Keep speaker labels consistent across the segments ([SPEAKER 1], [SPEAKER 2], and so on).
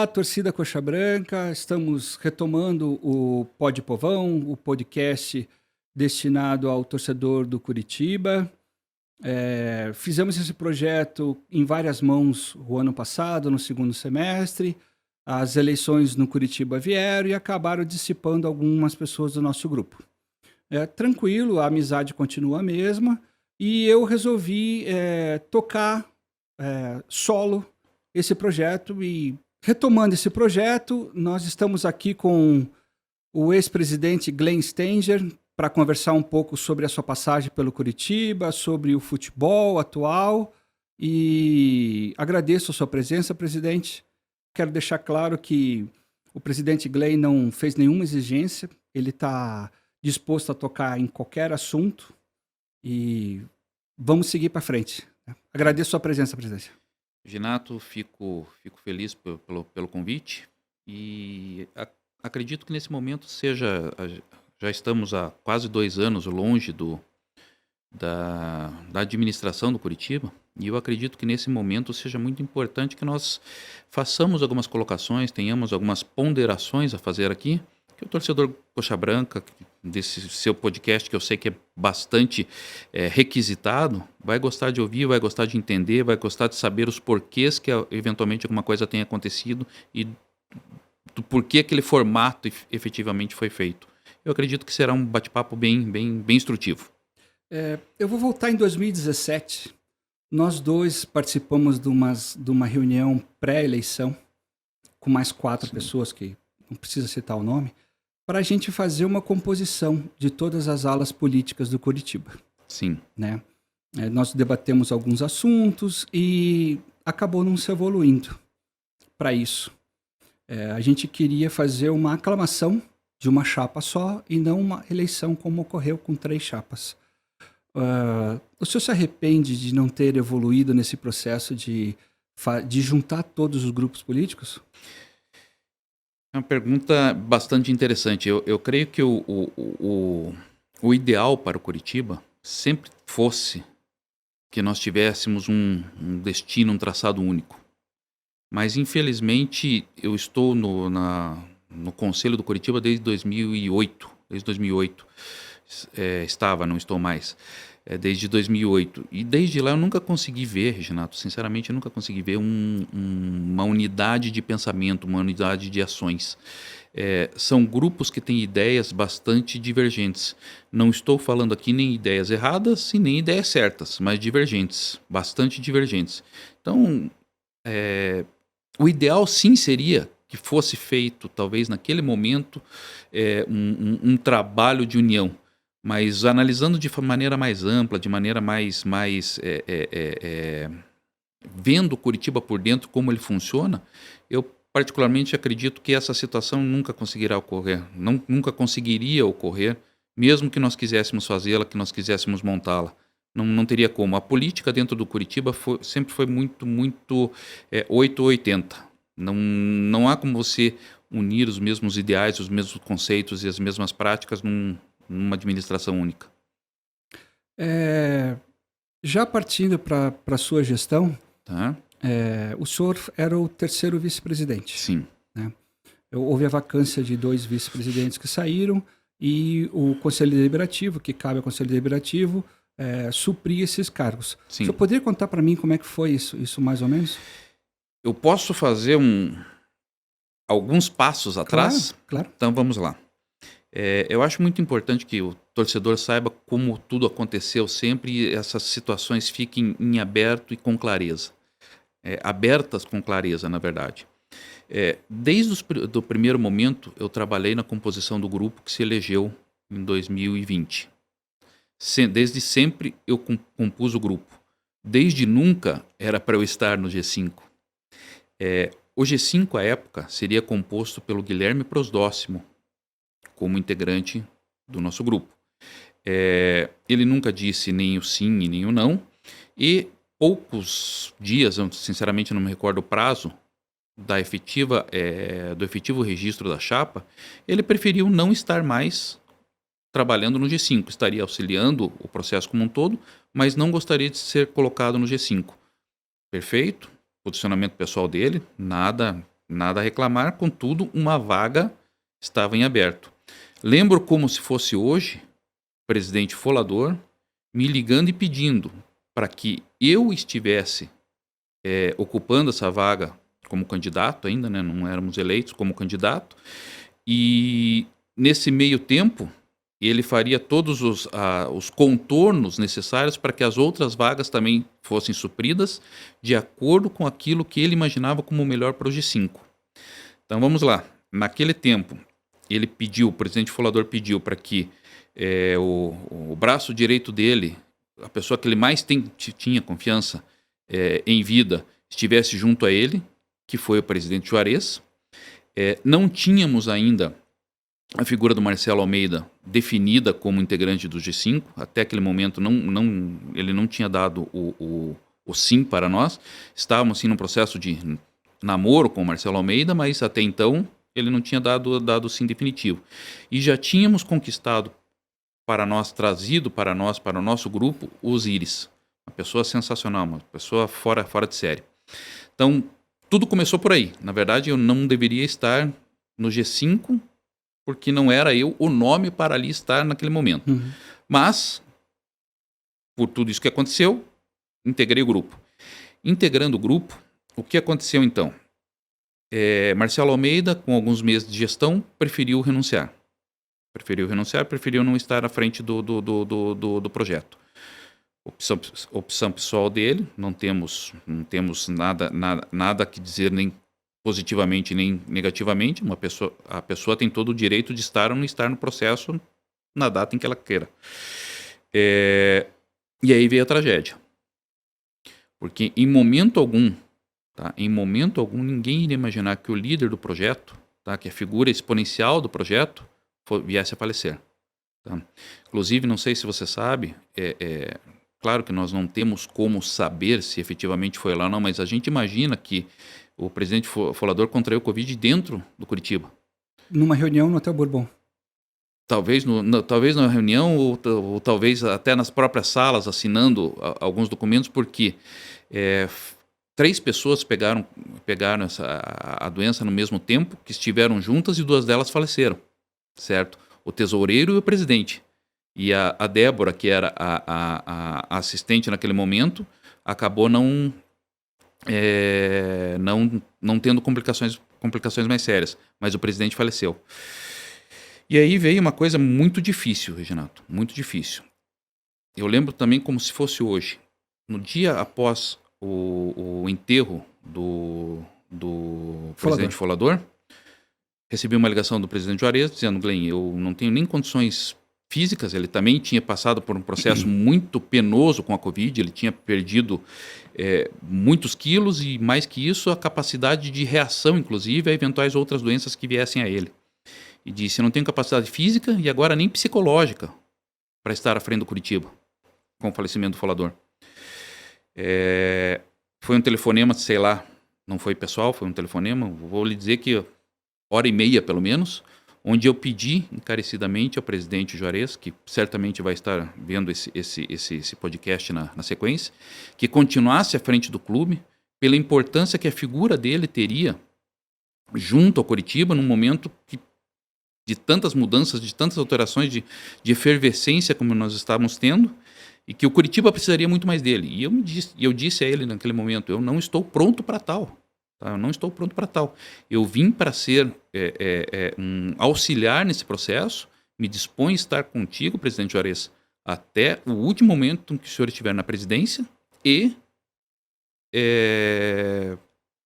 [SPEAKER 1] Olá, torcida Coxa Branca. Estamos retomando o Pod Povão, o podcast destinado ao torcedor do Curitiba. Fizemos esse projeto em várias mãos o ano passado, no segundo semestre. As eleições no Curitiba vieram e acabaram dissipando algumas pessoas do nosso grupo. Tranquilo, a amizade continua a mesma e eu resolvi tocar solo esse projeto. E retomando esse projeto, nós estamos aqui com o ex-presidente Glenn Stenger para conversar um pouco sobre a sua passagem pelo Curitiba, sobre o futebol atual. E agradeço a sua presença, presidente. Quero deixar claro que o presidente Glenn não fez nenhuma exigência, ele está disposto a tocar em qualquer assunto e vamos seguir para frente. Agradeço a sua presença, presidente.
[SPEAKER 2] Ginato, fico feliz pelo convite e acredito que nesse momento já estamos há quase 2 anos longe da administração do Curitiba, e eu acredito que nesse momento seja muito importante que nós façamos algumas colocações, tenhamos algumas ponderações a fazer aqui, que o torcedor Coxa Branca, desse seu podcast, que eu sei que é bastante requisitado, vai gostar de ouvir, vai gostar de entender, vai gostar de saber os porquês que eventualmente alguma coisa tenha acontecido e do porquê aquele formato efetivamente foi feito. Eu acredito que será um bate-papo bem instrutivo.
[SPEAKER 1] Eu vou voltar em 2017. Nós dois participamos de uma reunião pré-eleição com mais 4 pessoas, que não precisa citar o nome, para a gente fazer uma composição de todas as alas políticas do Curitiba.
[SPEAKER 2] Sim.
[SPEAKER 1] Né? Nós debatemos alguns assuntos e acabou não se evoluindo para isso. A gente queria fazer uma aclamação de uma chapa só e não uma eleição como ocorreu com 3 chapas. O senhor se arrepende de não ter evoluído nesse processo de juntar todos os grupos políticos?
[SPEAKER 2] É uma pergunta bastante interessante. Eu creio que o ideal para o Curitiba sempre fosse que nós tivéssemos um destino, um traçado único. Mas, infelizmente, eu estou no Conselho do Curitiba desde 2008. Desde 2008. Não estou mais. Desde 2008. E desde lá eu nunca consegui ver, Reginato, sinceramente eu nunca consegui ver uma unidade de pensamento, uma unidade de ações. São grupos que têm ideias bastante divergentes. Não estou falando aqui nem ideias erradas e nem ideias certas, mas divergentes, bastante divergentes. Então, o ideal sim seria que fosse feito, talvez naquele momento, um trabalho de união. Mas analisando de maneira mais ampla, de maneira mais vendo o Curitiba por dentro, como ele funciona, eu particularmente acredito que essa situação nunca conseguirá ocorrer, nunca conseguiria ocorrer, mesmo que nós quiséssemos fazê-la, que nós quiséssemos montá-la. Não teria como. A política dentro do Curitiba sempre foi muito 8 ou 80. Não há como você unir os mesmos ideais, os mesmos conceitos e as mesmas práticas numa administração única.
[SPEAKER 1] Já partindo para a sua gestão,
[SPEAKER 2] Tá?
[SPEAKER 1] O senhor era o 3º vice-presidente.
[SPEAKER 2] Sim.
[SPEAKER 1] Né? Houve a vacância de 2 vice-presidentes que saíram e o Conselho Deliberativo, que cabe ao Conselho Deliberativo, suprir esses cargos.
[SPEAKER 2] Sim.
[SPEAKER 1] O senhor poderia contar para mim como é que foi isso mais ou menos?
[SPEAKER 2] Eu posso fazer alguns passos atrás?
[SPEAKER 1] Claro.
[SPEAKER 2] Então vamos lá. Eu acho muito importante que o torcedor saiba como tudo aconteceu sempre e essas situações fiquem em aberto e com clareza. Abertas com clareza, na verdade. Desde o primeiro momento, eu trabalhei na composição do grupo que se elegeu em 2020. Desde sempre eu compus o grupo. Desde nunca era para eu estar no G5. O G5, à época, seria composto pelo Guilherme Prosdóximo, como integrante do nosso grupo. Ele nunca disse nem o sim e nem o não, e poucos dias, eu sinceramente não me recordo o prazo, do efetivo registro da chapa, ele preferiu não estar mais trabalhando no G5, estaria auxiliando o processo como um todo, mas não gostaria de ser colocado no G5. Perfeito, posicionamento pessoal dele, nada Nada a reclamar, contudo, uma vaga estava em aberto. Lembro como se fosse hoje, o presidente Folador me ligando e pedindo para que eu estivesse ocupando essa vaga como candidato ainda, né? Não éramos eleitos como candidato, e nesse meio tempo ele faria todos os contornos necessários para que as outras vagas também fossem supridas de acordo com aquilo que ele imaginava como o melhor para o G5. Então vamos lá. Naquele tempo, o presidente Folador pediu para que o braço direito dele, a pessoa que ele mais tinha confiança em vida, estivesse junto a ele, que foi o presidente Juarez. Não tínhamos ainda a figura do Marcelo Almeida definida como integrante do G5. Até aquele momento ele não tinha dado o sim para nós. Estávamos sim num processo de namoro com o Marcelo Almeida, mas até então ele não tinha dado o sim definitivo. E já tínhamos conquistado para nós, trazido para nós, para o nosso grupo, o Osiris. Uma pessoa sensacional, uma pessoa fora de série. Então, tudo começou por aí. Na verdade, eu não deveria estar no G5, porque não era eu o nome para ali estar naquele momento.
[SPEAKER 1] Uhum.
[SPEAKER 2] Mas, por tudo isso que aconteceu, integrei o grupo. Integrando o grupo, o que aconteceu então? Marcelo Almeida, com alguns meses de gestão, preferiu preferiu não estar à frente do projeto. Opção pessoal dele, não temos nada que dizer, nem positivamente nem negativamente. A pessoa tem todo o direito de estar ou não estar no processo na data em que ela queira. E aí veio a tragédia. Porque em momento algum, ninguém iria imaginar que o líder do projeto, que a figura exponencial do projeto, viesse a falecer. Tá? Inclusive, não sei se você sabe, claro que nós não temos como saber se efetivamente foi lá ou não, mas a gente imagina que o presidente Folador contraiu Covid dentro do Curitiba.
[SPEAKER 1] Numa reunião no Hotel Bourbon.
[SPEAKER 2] Talvez na reunião ou talvez até nas próprias salas, assinando alguns documentos, porque 3 pessoas pegaram a doença no mesmo tempo, que estiveram juntas, e 2 delas faleceram, certo? O tesoureiro e o presidente. E a Débora, que era a assistente naquele momento, acabou não tendo complicações mais sérias, mas o presidente faleceu. E aí veio uma coisa muito difícil, Reginato, muito difícil. Eu lembro também como se fosse hoje. No dia após o enterro do presidente Folador, recebi uma ligação do presidente Juarez dizendo: Glenn, eu não tenho nem condições físicas. Ele também tinha passado por um processo muito penoso com a Covid, ele tinha perdido muitos quilos e, mais que isso, a capacidade de reação, inclusive, a eventuais outras doenças que viessem a ele. E disse: eu não tenho capacidade física e agora nem psicológica para estar à frente do Curitiba, com o falecimento do Folador. Foi um telefonema, sei lá, não foi pessoal, foi um telefonema, vou lhe dizer que 1h30 pelo menos, onde eu pedi encarecidamente ao presidente Juarez, que certamente vai estar vendo esse podcast na sequência, que continuasse à frente do clube, pela importância que a figura dele teria junto ao Curitiba, num momento de tantas mudanças, de tantas alterações, de efervescência como nós estávamos tendo, e que o Curitiba precisaria muito mais dele. E eu disse a ele naquele momento: eu não estou pronto para tal. Tá? Eu não estou pronto para tal. Eu vim para ser um auxiliar nesse processo, me disponho a estar contigo, presidente Juarez, até o último momento em que o senhor estiver na presidência e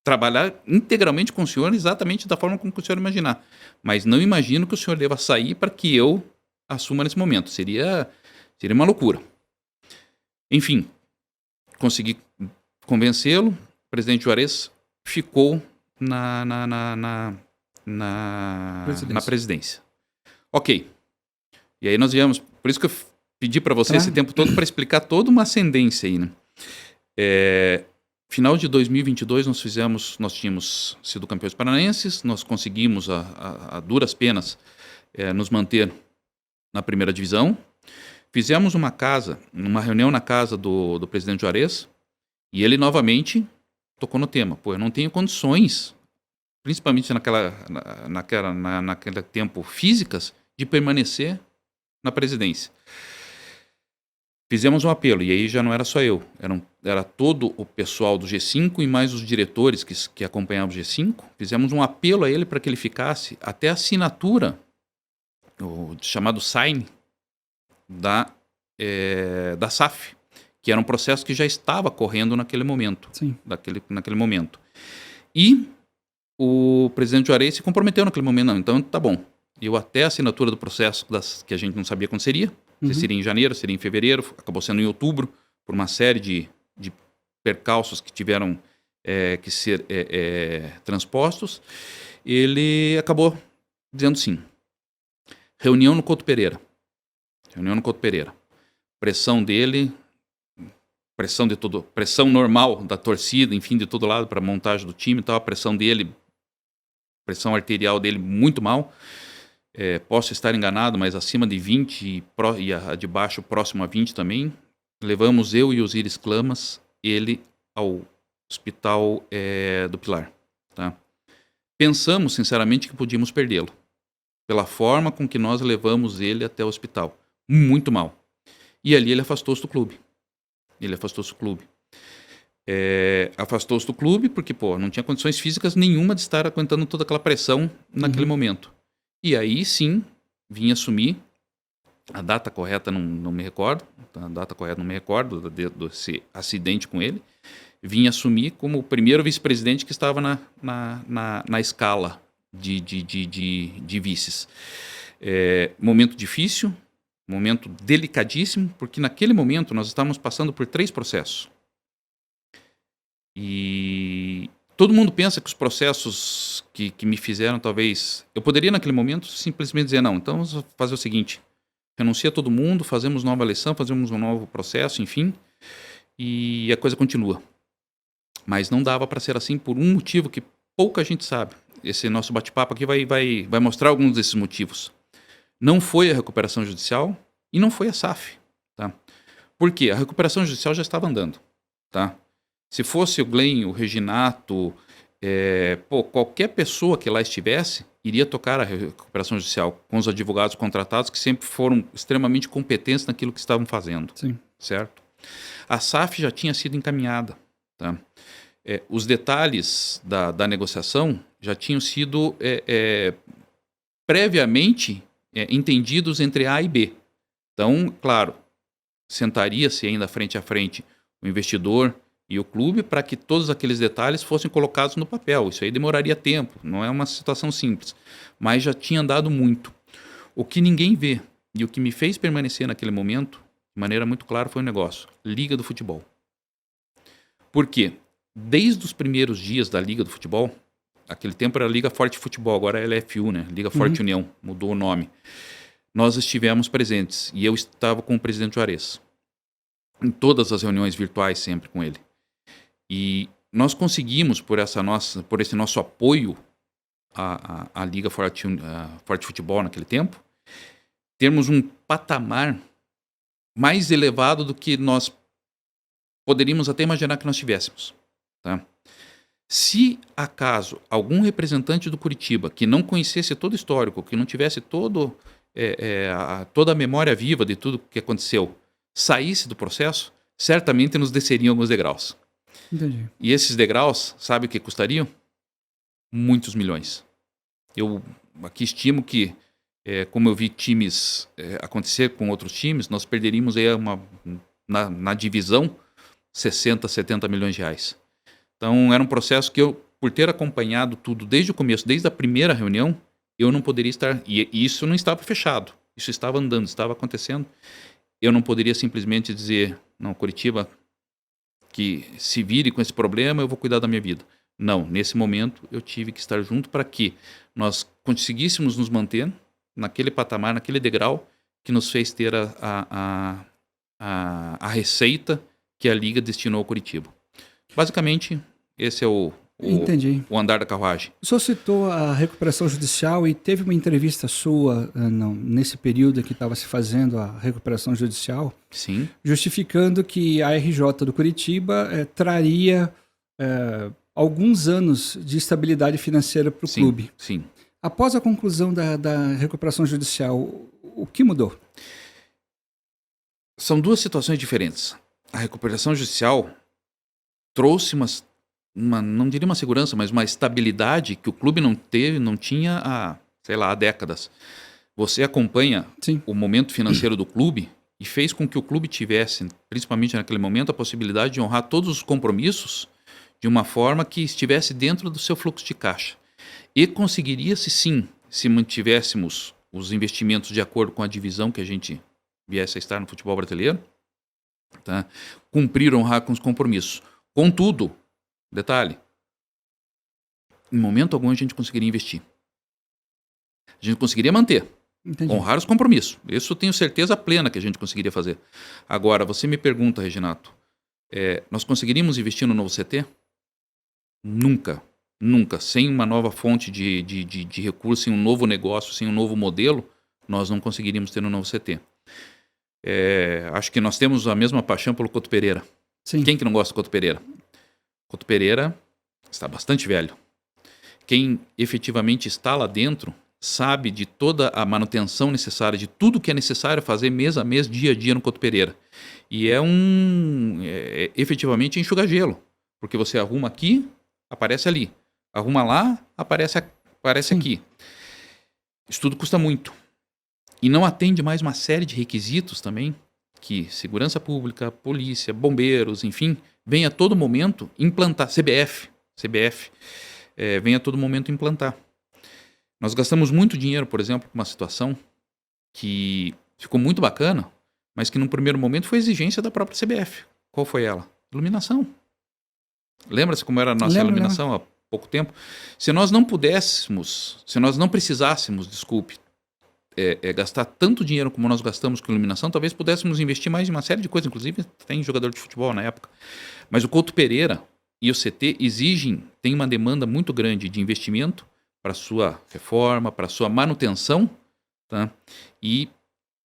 [SPEAKER 2] trabalhar integralmente com o senhor exatamente da forma como o senhor imaginar. Mas não imagino que o senhor deva sair para que eu assuma nesse momento. Seria uma loucura. Enfim, consegui convencê-lo. O presidente Juarez ficou na presidência. Ok. E aí nós viemos. Por isso que eu pedi para você esse tempo todo para explicar toda uma ascendência aí, né? Final de 2022 nós tínhamos sido campeões paranaenses, nós conseguimos a duras penas nos manter na primeira divisão. Fizemos uma reunião na casa do presidente Juarez, e ele novamente tocou no tema: eu não tenho condições. principalmente naquele tempo físicas, de permanecer na presidência. Fizemos um apelo, e aí já não era só eu, era todo o pessoal do G5 e mais os diretores que acompanhavam o G5. Fizemos um apelo a ele para que ele ficasse até a assinatura, o chamado sign, da SAF, que era um processo que já estava correndo naquele momento.
[SPEAKER 1] Sim.
[SPEAKER 2] Naquele momento. E o presidente Juarez se comprometeu naquele momento, não, então tá bom. Eu até a assinatura do processo, que a gente não sabia quando seria, se seria em janeiro, seria em fevereiro, acabou sendo em outubro, por uma série de percalços que tiveram que ser transpostos, ele acabou dizendo sim. Reunião no Couto Pereira. Pressão dele, pressão normal da torcida, enfim, de todo lado para a montagem do time e tal, a pressão arterial dele muito mal. Posso estar enganado, mas acima de 20 e a de baixo próximo a 20 também. Levamos eu e Osíris Clamas, ele ao hospital do Pilar. Tá? Pensamos, sinceramente, que podíamos perdê-lo, pela forma com que nós levamos ele até o hospital. Muito mal. E ali ele afastou-se do clube. Afastou-se do clube porque, não tinha condições físicas nenhuma de estar aguentando toda aquela pressão naquele momento. E aí, sim, vim assumir. A data correta não me recordo. Desse acidente com ele. Vim assumir como o primeiro vice-presidente que estava na escala de vices. Momento difícil, momento delicadíssimo, porque naquele momento nós estávamos passando por 3 processos. E todo mundo pensa que os processos que me fizeram, talvez... Eu poderia, naquele momento, simplesmente dizer, não, então vamos fazer o seguinte, renuncia todo mundo, fazemos nova eleição, fazemos um novo processo, enfim, e a coisa continua. Mas não dava para ser assim por um motivo que pouca gente sabe. Esse nosso bate-papo aqui vai mostrar alguns desses motivos. Não foi a recuperação judicial e não foi a SAF. Tá? Por quê? A recuperação judicial já estava andando. Tá? Se fosse o Glenn, o Reginato, qualquer pessoa que lá estivesse, iria tocar a recuperação judicial com os advogados contratados que sempre foram extremamente competentes naquilo que estavam fazendo.
[SPEAKER 1] Sim.
[SPEAKER 2] Certo? A SAF já tinha sido encaminhada. Tá? Os detalhes da negociação já tinham sido previamente entendidos entre A e B. Então, claro, sentaria-se ainda frente a frente o investidor e o clube para que todos aqueles detalhes fossem colocados no papel. Isso aí demoraria tempo, não é uma situação simples, mas já tinha andado muito. O que ninguém vê e o que me fez permanecer naquele momento, de maneira muito clara, foi um negócio: Liga do Futebol. Por quê? Desde os primeiros dias da Liga do Futebol, aquele tempo era Liga Forte Futebol, agora é LFU, né? Liga Forte União, mudou o nome. Nós estivemos presentes e eu estava com o presidente Juarez, em todas as reuniões virtuais, sempre com ele. E nós conseguimos, por esse nosso apoio à Liga Forte Futebol naquele tempo, termos um patamar mais elevado do que nós poderíamos até imaginar que nós tivéssemos. Tá? Se acaso algum representante do Curitiba que não conhecesse todo o histórico, que não tivesse toda a memória viva de tudo que aconteceu, saísse do processo, certamente nos desceriam alguns degraus.
[SPEAKER 1] Entendi.
[SPEAKER 2] E esses degraus, sabe o que custariam? Muitos milhões. Eu aqui estimo que, como eu vi times acontecer com outros times, nós perderíamos aí na divisão 60, 70 milhões de reais. Então era um processo que eu, por ter acompanhado tudo desde o começo, desde a primeira reunião, eu não poderia estar... E isso não estava fechado, isso estava andando, estava acontecendo. Eu não poderia simplesmente dizer, não, Curitiba, que se vire com esse problema, eu vou cuidar da minha vida. Não, nesse momento eu tive que estar junto para que nós conseguíssemos nos manter naquele patamar, naquele degrau que nos fez ter a receita que a Liga destinou ao Curitiba. Basicamente, esse é o andar da carruagem.
[SPEAKER 1] O senhor citou a recuperação judicial e teve uma entrevista sua nesse período que estava se fazendo a recuperação judicial.
[SPEAKER 2] Sim.
[SPEAKER 1] Justificando que a RJ do Curitiba traria alguns anos de estabilidade financeira para o clube.
[SPEAKER 2] Sim.
[SPEAKER 1] Após a conclusão da recuperação judicial, o que mudou?
[SPEAKER 2] São duas situações diferentes. A recuperação judicial trouxe não diria uma segurança, mas uma estabilidade que o clube não tinha há décadas. Você acompanha o momento financeiro do clube e fez com que o clube tivesse, principalmente naquele momento, a possibilidade de honrar todos os compromissos de uma forma que estivesse dentro do seu fluxo de caixa. E conseguiria-se sim, se mantivéssemos os investimentos de acordo com a divisão que a gente viesse a estar no futebol brasileiro, tá? Cumprir, honrar com os compromissos. Contudo, detalhe, em momento algum a gente conseguiria investir. A gente conseguiria manter, honrar os compromissos. Isso eu tenho certeza plena que a gente conseguiria fazer. Agora, você me pergunta, Reginato, nós conseguiríamos investir no novo CT? Nunca. Sem uma nova fonte de recursos, sem um novo negócio, sem um novo modelo, nós não conseguiríamos ter um novo CT. Acho que nós temos a mesma paixão pelo Couto Pereira.
[SPEAKER 1] Sim.
[SPEAKER 2] Quem que não gosta do Couto Pereira? Couto Pereira está bastante velho. Quem efetivamente está lá dentro sabe de toda a manutenção necessária, de tudo que é necessário fazer mês a mês, dia a dia no Couto Pereira. E efetivamente enxuga gelo. Porque você arruma aqui, aparece ali. Arruma lá, aparece aqui. Isso tudo custa muito. E não atende mais uma série de requisitos também que segurança pública, polícia, bombeiros, enfim, vem a todo momento implantar. CBF, vem a todo momento implantar. Nós gastamos muito dinheiro, por exemplo, com uma situação que ficou muito bacana, mas que num primeiro momento foi exigência da própria CBF. Qual foi ela? Iluminação. Lembra-se como era a nossa iluminação há pouco tempo? Se nós não precisássemos, gastar tanto dinheiro como nós gastamos com iluminação, talvez pudéssemos investir mais em uma série de coisas, inclusive tem jogador de futebol na época. Mas o Couto Pereira e o CT têm uma demanda muito grande de investimento para sua reforma, para sua manutenção, tá? E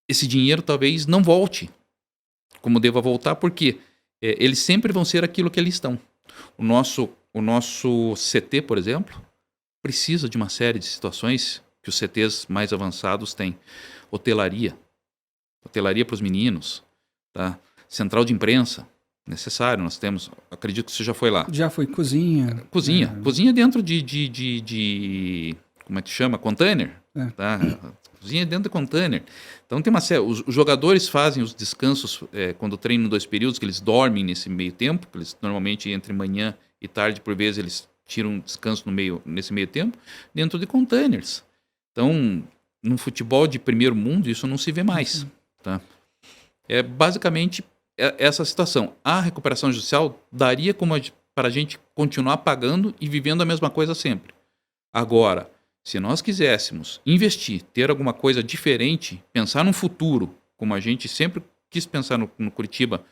[SPEAKER 2] esse dinheiro talvez não volte como deva voltar, porque eles sempre vão ser aquilo que eles estão. O nosso CT, por exemplo, precisa de uma série de situações que os CTs mais avançados têm. Hotelaria para os meninos, tá? Central de imprensa, necessário, nós temos, acredito que você já foi lá.
[SPEAKER 1] Já foi, cozinha.
[SPEAKER 2] Cozinha dentro de como é que chama? Container, tá? Cozinha dentro de container. Então tem uma série, os jogadores fazem os descansos quando treinam 2 períodos, que eles dormem nesse meio tempo, que eles normalmente entre manhã e tarde, por vezes eles tiram um descanso nesse meio tempo, dentro de containers. Então, no futebol de primeiro mundo, isso não se vê mais. Tá? Basicamente essa situação. A recuperação judicial daria para a gente continuar pagando e vivendo a mesma coisa sempre. Agora, se nós quiséssemos investir, ter alguma coisa diferente, pensar num futuro, como a gente sempre quis pensar no Curitiba,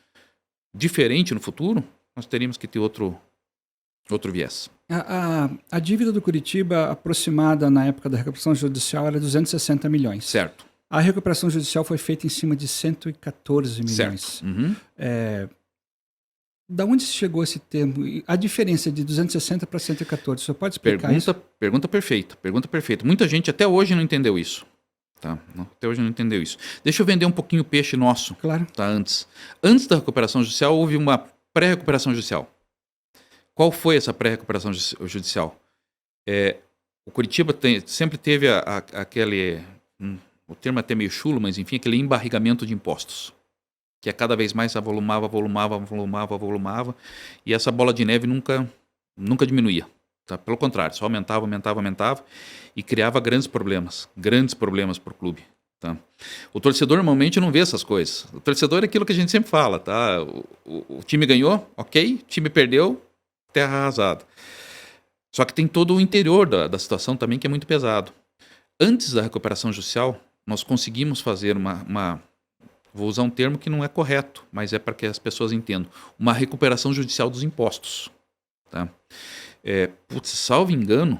[SPEAKER 2] diferente no futuro, nós teríamos que ter outro viés.
[SPEAKER 1] A dívida do Curitiba aproximada na época da recuperação judicial era 260 milhões.
[SPEAKER 2] Certo.
[SPEAKER 1] A recuperação judicial foi feita em cima de 114 milhões.
[SPEAKER 2] Certo. Uhum.
[SPEAKER 1] Da onde chegou esse termo? A diferença de 260 para 114, você pode explicar isso?
[SPEAKER 2] Pergunta perfeita. Muita gente até hoje não entendeu isso. Tá? Até hoje não entendeu isso. Deixa eu vender um pouquinho o peixe nosso.
[SPEAKER 1] Claro.
[SPEAKER 2] Tá? Antes da recuperação judicial, houve uma pré-recuperação judicial. Qual foi essa pré-recuperação judicial? O Curitiba sempre teve aquele... o termo é até meio chulo, mas enfim, aquele embarrigamento de impostos. Que a cada vez mais avolumava, e essa bola de neve nunca diminuía. Tá? Pelo contrário, só aumentava, e criava grandes problemas para o clube. Tá? O torcedor normalmente não vê essas coisas. O torcedor é aquilo que a gente sempre fala. Tá? O time ganhou, ok, o time perdeu, terra arrasada. Só que tem todo o interior da situação também que é muito pesado. Antes da recuperação judicial, nós conseguimos fazer vou usar um termo que não é correto, mas é para que as pessoas entendam, uma recuperação judicial dos impostos. Tá? Salvo engano,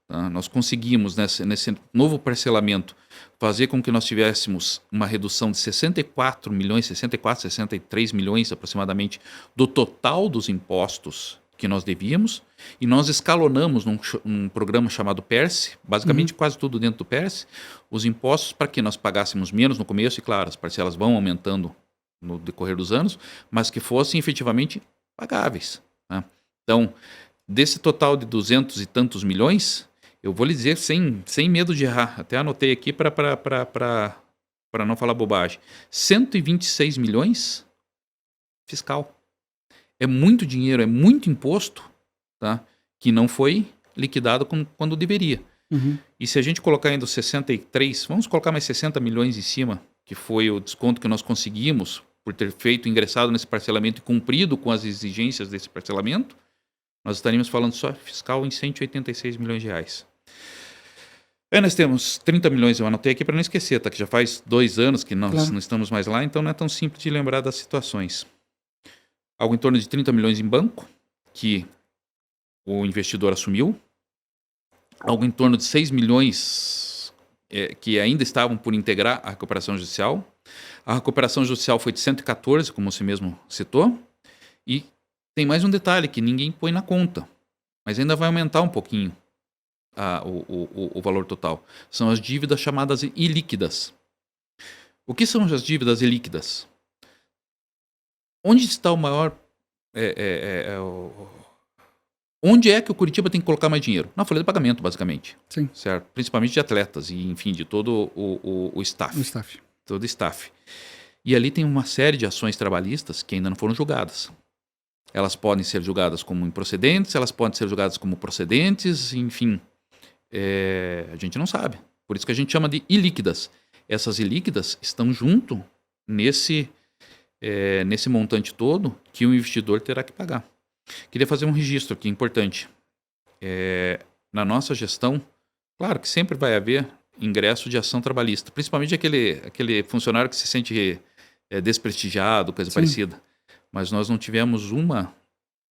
[SPEAKER 2] tá? Nós conseguimos, nesse novo parcelamento, fazer com que nós tivéssemos uma redução de 63 milhões aproximadamente, do total dos impostos que nós devíamos, e nós escalonamos num programa chamado PERSE, basicamente quase tudo dentro do PERSE, os impostos para que nós pagássemos menos no começo, e claro, as parcelas vão aumentando no decorrer dos anos, mas que fossem efetivamente pagáveis, né? Então, desse total de 200 e tantos milhões, eu vou lhe dizer sem medo de errar, até anotei aqui para não falar bobagem, 126 milhões fiscal. É muito dinheiro, é muito imposto, tá? Que não foi liquidado quando deveria. E se a gente colocar ainda os 63, vamos colocar mais 60 milhões em cima, que foi o desconto que nós conseguimos por ter ingressado nesse parcelamento e cumprido com as exigências desse parcelamento, nós estaríamos falando só fiscal em 186 milhões de reais. Aí nós temos 30 milhões, eu anotei aqui para não esquecer, tá? Que já faz 2 anos que nós não estamos mais lá, então não é tão simples de lembrar das situações. Algo em torno de 30 milhões em banco, que o investidor assumiu. Algo em torno de 6 milhões que ainda estavam por integrar a recuperação judicial. A recuperação judicial foi de 114, como você mesmo citou. E tem mais um detalhe que ninguém põe na conta, mas ainda vai aumentar um pouquinho o valor total. São as dívidas chamadas ilíquidas. O que são as dívidas ilíquidas? Onde está o maior... onde é que o Curitiba tem que colocar mais dinheiro? Na folha de pagamento, basicamente.
[SPEAKER 1] Sim.
[SPEAKER 2] Certo? Principalmente de atletas e, enfim, de todo o staff.
[SPEAKER 1] O staff.
[SPEAKER 2] Todo o staff. E ali tem uma série de ações trabalhistas que ainda não foram julgadas. Elas podem ser julgadas como improcedentes, elas podem ser julgadas como procedentes, enfim. A gente não sabe. Por isso que a gente chama de ilíquidas. Essas ilíquidas estão junto nesse montante todo que o investidor terá que pagar. Queria fazer um registro aqui importante. Na nossa gestão, claro que sempre vai haver ingresso de ação trabalhista, principalmente aquele funcionário que se sente desprestigiado, coisa parecida. Mas nós não tivemos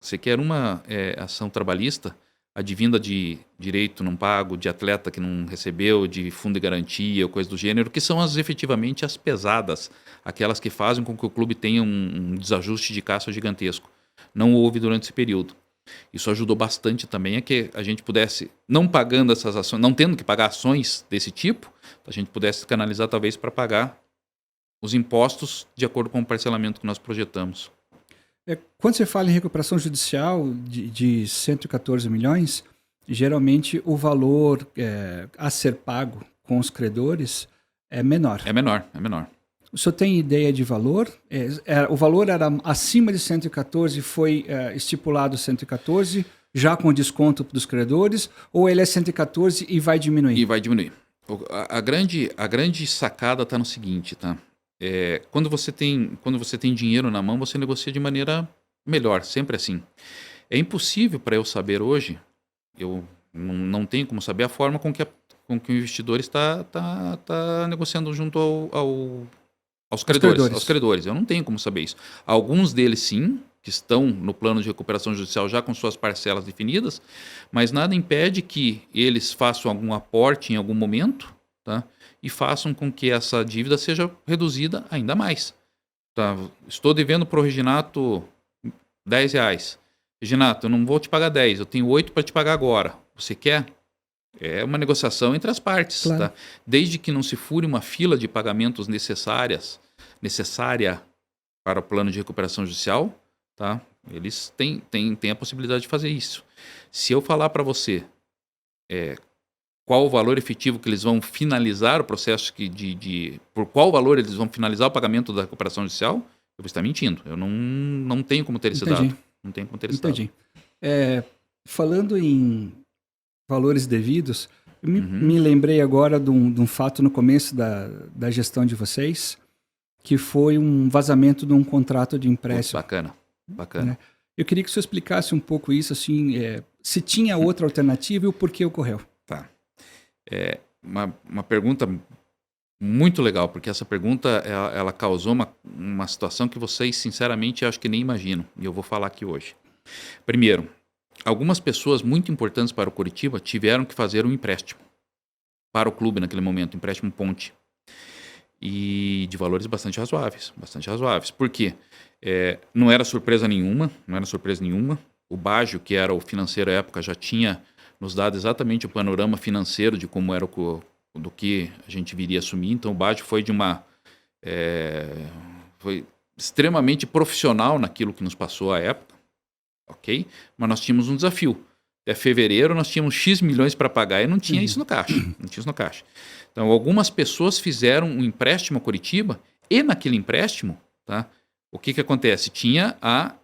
[SPEAKER 2] sequer uma ação trabalhista advinda de direito não pago, de atleta que não recebeu, de fundo de garantia ou coisa do gênero, que são efetivamente as pesadas, aquelas que fazem com que o clube tenha um desajuste de caixa gigantesco. Não houve durante esse período. Isso ajudou bastante também a que a gente pudesse, não pagando essas ações, não tendo que pagar ações desse tipo, a gente pudesse canalizar talvez para pagar os impostos de acordo com o parcelamento que nós projetamos.
[SPEAKER 1] Quando você fala em recuperação judicial de 114 milhões, geralmente o valor a ser pago com os credores é menor.
[SPEAKER 2] É menor.
[SPEAKER 1] O senhor tem ideia de valor? O valor era acima de 114, foi estipulado 114, já com desconto dos credores, ou ele é 114 e vai diminuir?
[SPEAKER 2] E vai diminuir. A grande sacada está no seguinte, tá? Quando você tem dinheiro na mão, você negocia de maneira melhor, sempre assim. É impossível para eu saber hoje, eu não tenho como saber a forma com que o investidor está negociando junto aos credores. Eu não tenho como saber isso. Alguns deles sim, que estão no plano de recuperação judicial já com suas parcelas definidas, mas nada impede que eles façam algum aporte em algum momento, tá? E façam com que essa dívida seja reduzida ainda mais. Tá? Estou devendo para o Reginato R$10. Reginato, eu não vou te pagar 10, eu tenho 8 para te pagar agora. Você quer? É uma negociação entre as partes. Claro. Tá? Desde que não se fure uma fila de pagamentos necessária para o plano de recuperação judicial, tá? Eles têm a possibilidade de fazer isso. Se eu falar para você qual o valor efetivo que eles vão finalizar o processo, por qual valor eles vão finalizar o pagamento da recuperação judicial, eu vou estar mentindo. Eu não tenho como ter esse dado. Não tenho como ter esse dado.
[SPEAKER 1] Falando em valores devidos, eu me lembrei agora de um fato no começo da gestão de vocês, que foi um vazamento de um contrato de empréstimo.
[SPEAKER 2] Bacana.
[SPEAKER 1] Eu queria que o senhor explicasse um pouco isso, assim, se tinha outra alternativa e o porquê ocorreu.
[SPEAKER 2] Tá. Uma pergunta muito legal, porque essa pergunta ela causou uma situação que vocês, sinceramente, acho que nem imaginam, e eu vou falar aqui hoje. Primeiro, algumas pessoas muito importantes para o Curitiba tiveram que fazer um empréstimo para o clube naquele momento, um empréstimo ponte, e de valores bastante razoáveis. Por quê? Não era surpresa nenhuma, O Baggio, que era o financeiro à época, já tinha nos dado exatamente o panorama financeiro de como era do que a gente viria a assumir. Então, o Baggio foi foi extremamente profissional naquilo que nos passou à época, ok? Mas nós tínhamos um desafio. Até fevereiro nós tínhamos X milhões para pagar e não tinha isso no caixa. Não tinha isso no caixa. Então, algumas pessoas fizeram um empréstimo a Curitiba e naquele empréstimo, tá, o que acontece? Tinha a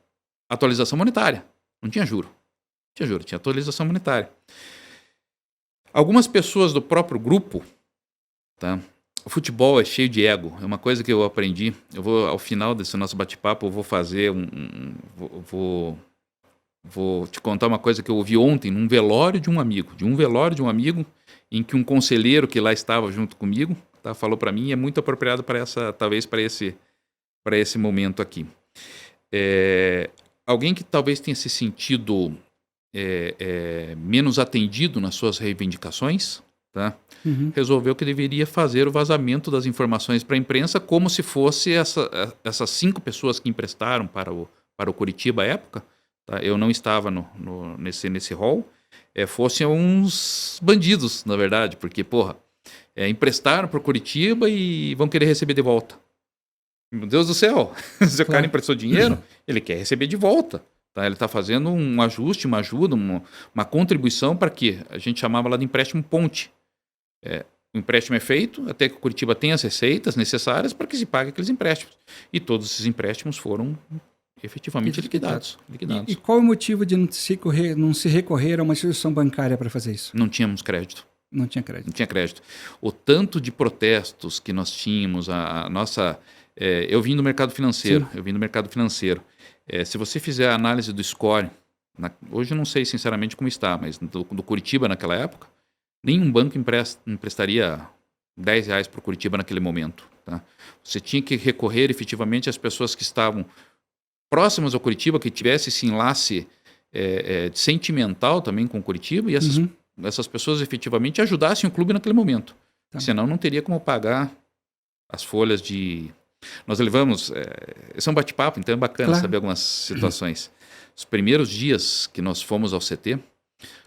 [SPEAKER 2] atualização monetária. Não tinha juro. Tinha atualização monetária. Algumas pessoas do próprio grupo, tá? O futebol é cheio de ego. É uma coisa que eu aprendi. Eu vou, ao final desse nosso bate-papo, eu vou fazer vou te contar uma coisa que eu ouvi ontem num velório de um amigo. Em que um conselheiro que lá estava junto comigo, tá, falou para mim, e é muito apropriado para esse momento aqui. Alguém que talvez tenha se sentido menos atendido nas suas reivindicações, tá? Resolveu que deveria fazer o vazamento das informações para a imprensa como se fosse essas 5 pessoas que emprestaram para o Curitiba à época, tá? Eu não estava nesse hall, fossem uns bandidos, na verdade, porque, emprestaram para o Curitiba e vão querer receber de volta. Meu Deus do céu, se o cara emprestou dinheiro, ele quer receber de volta. Tá? Ele está fazendo um ajuste, uma ajuda, uma contribuição para que a gente chamava lá de empréstimo ponte. O empréstimo é feito até que o Curitiba tenha as receitas necessárias para que se pague aqueles empréstimos. E todos esses empréstimos foram efetivamente liquidados.
[SPEAKER 1] E qual o motivo de não se recorrer a uma instituição bancária para fazer isso?
[SPEAKER 2] Não tínhamos crédito.
[SPEAKER 1] Não tinha crédito.
[SPEAKER 2] Não tinha crédito. O tanto de protestos que nós tínhamos, a nossa... eu vim do mercado financeiro. Se você fizer a análise do score, hoje eu não sei sinceramente como está, mas do Curitiba naquela época, nenhum banco emprestaria R$10 para o Curitiba naquele momento. Tá? Você tinha que recorrer efetivamente às pessoas que estavam próximas ao Curitiba, que tivesse esse enlace sentimental também com o Curitiba, e essas pessoas efetivamente ajudassem o clube naquele momento. Tá. Senão não teria como pagar as folhas de... Nós levamos... esse é um bate-papo, então é bacana saber algumas situações. Os primeiros dias que nós fomos ao CT,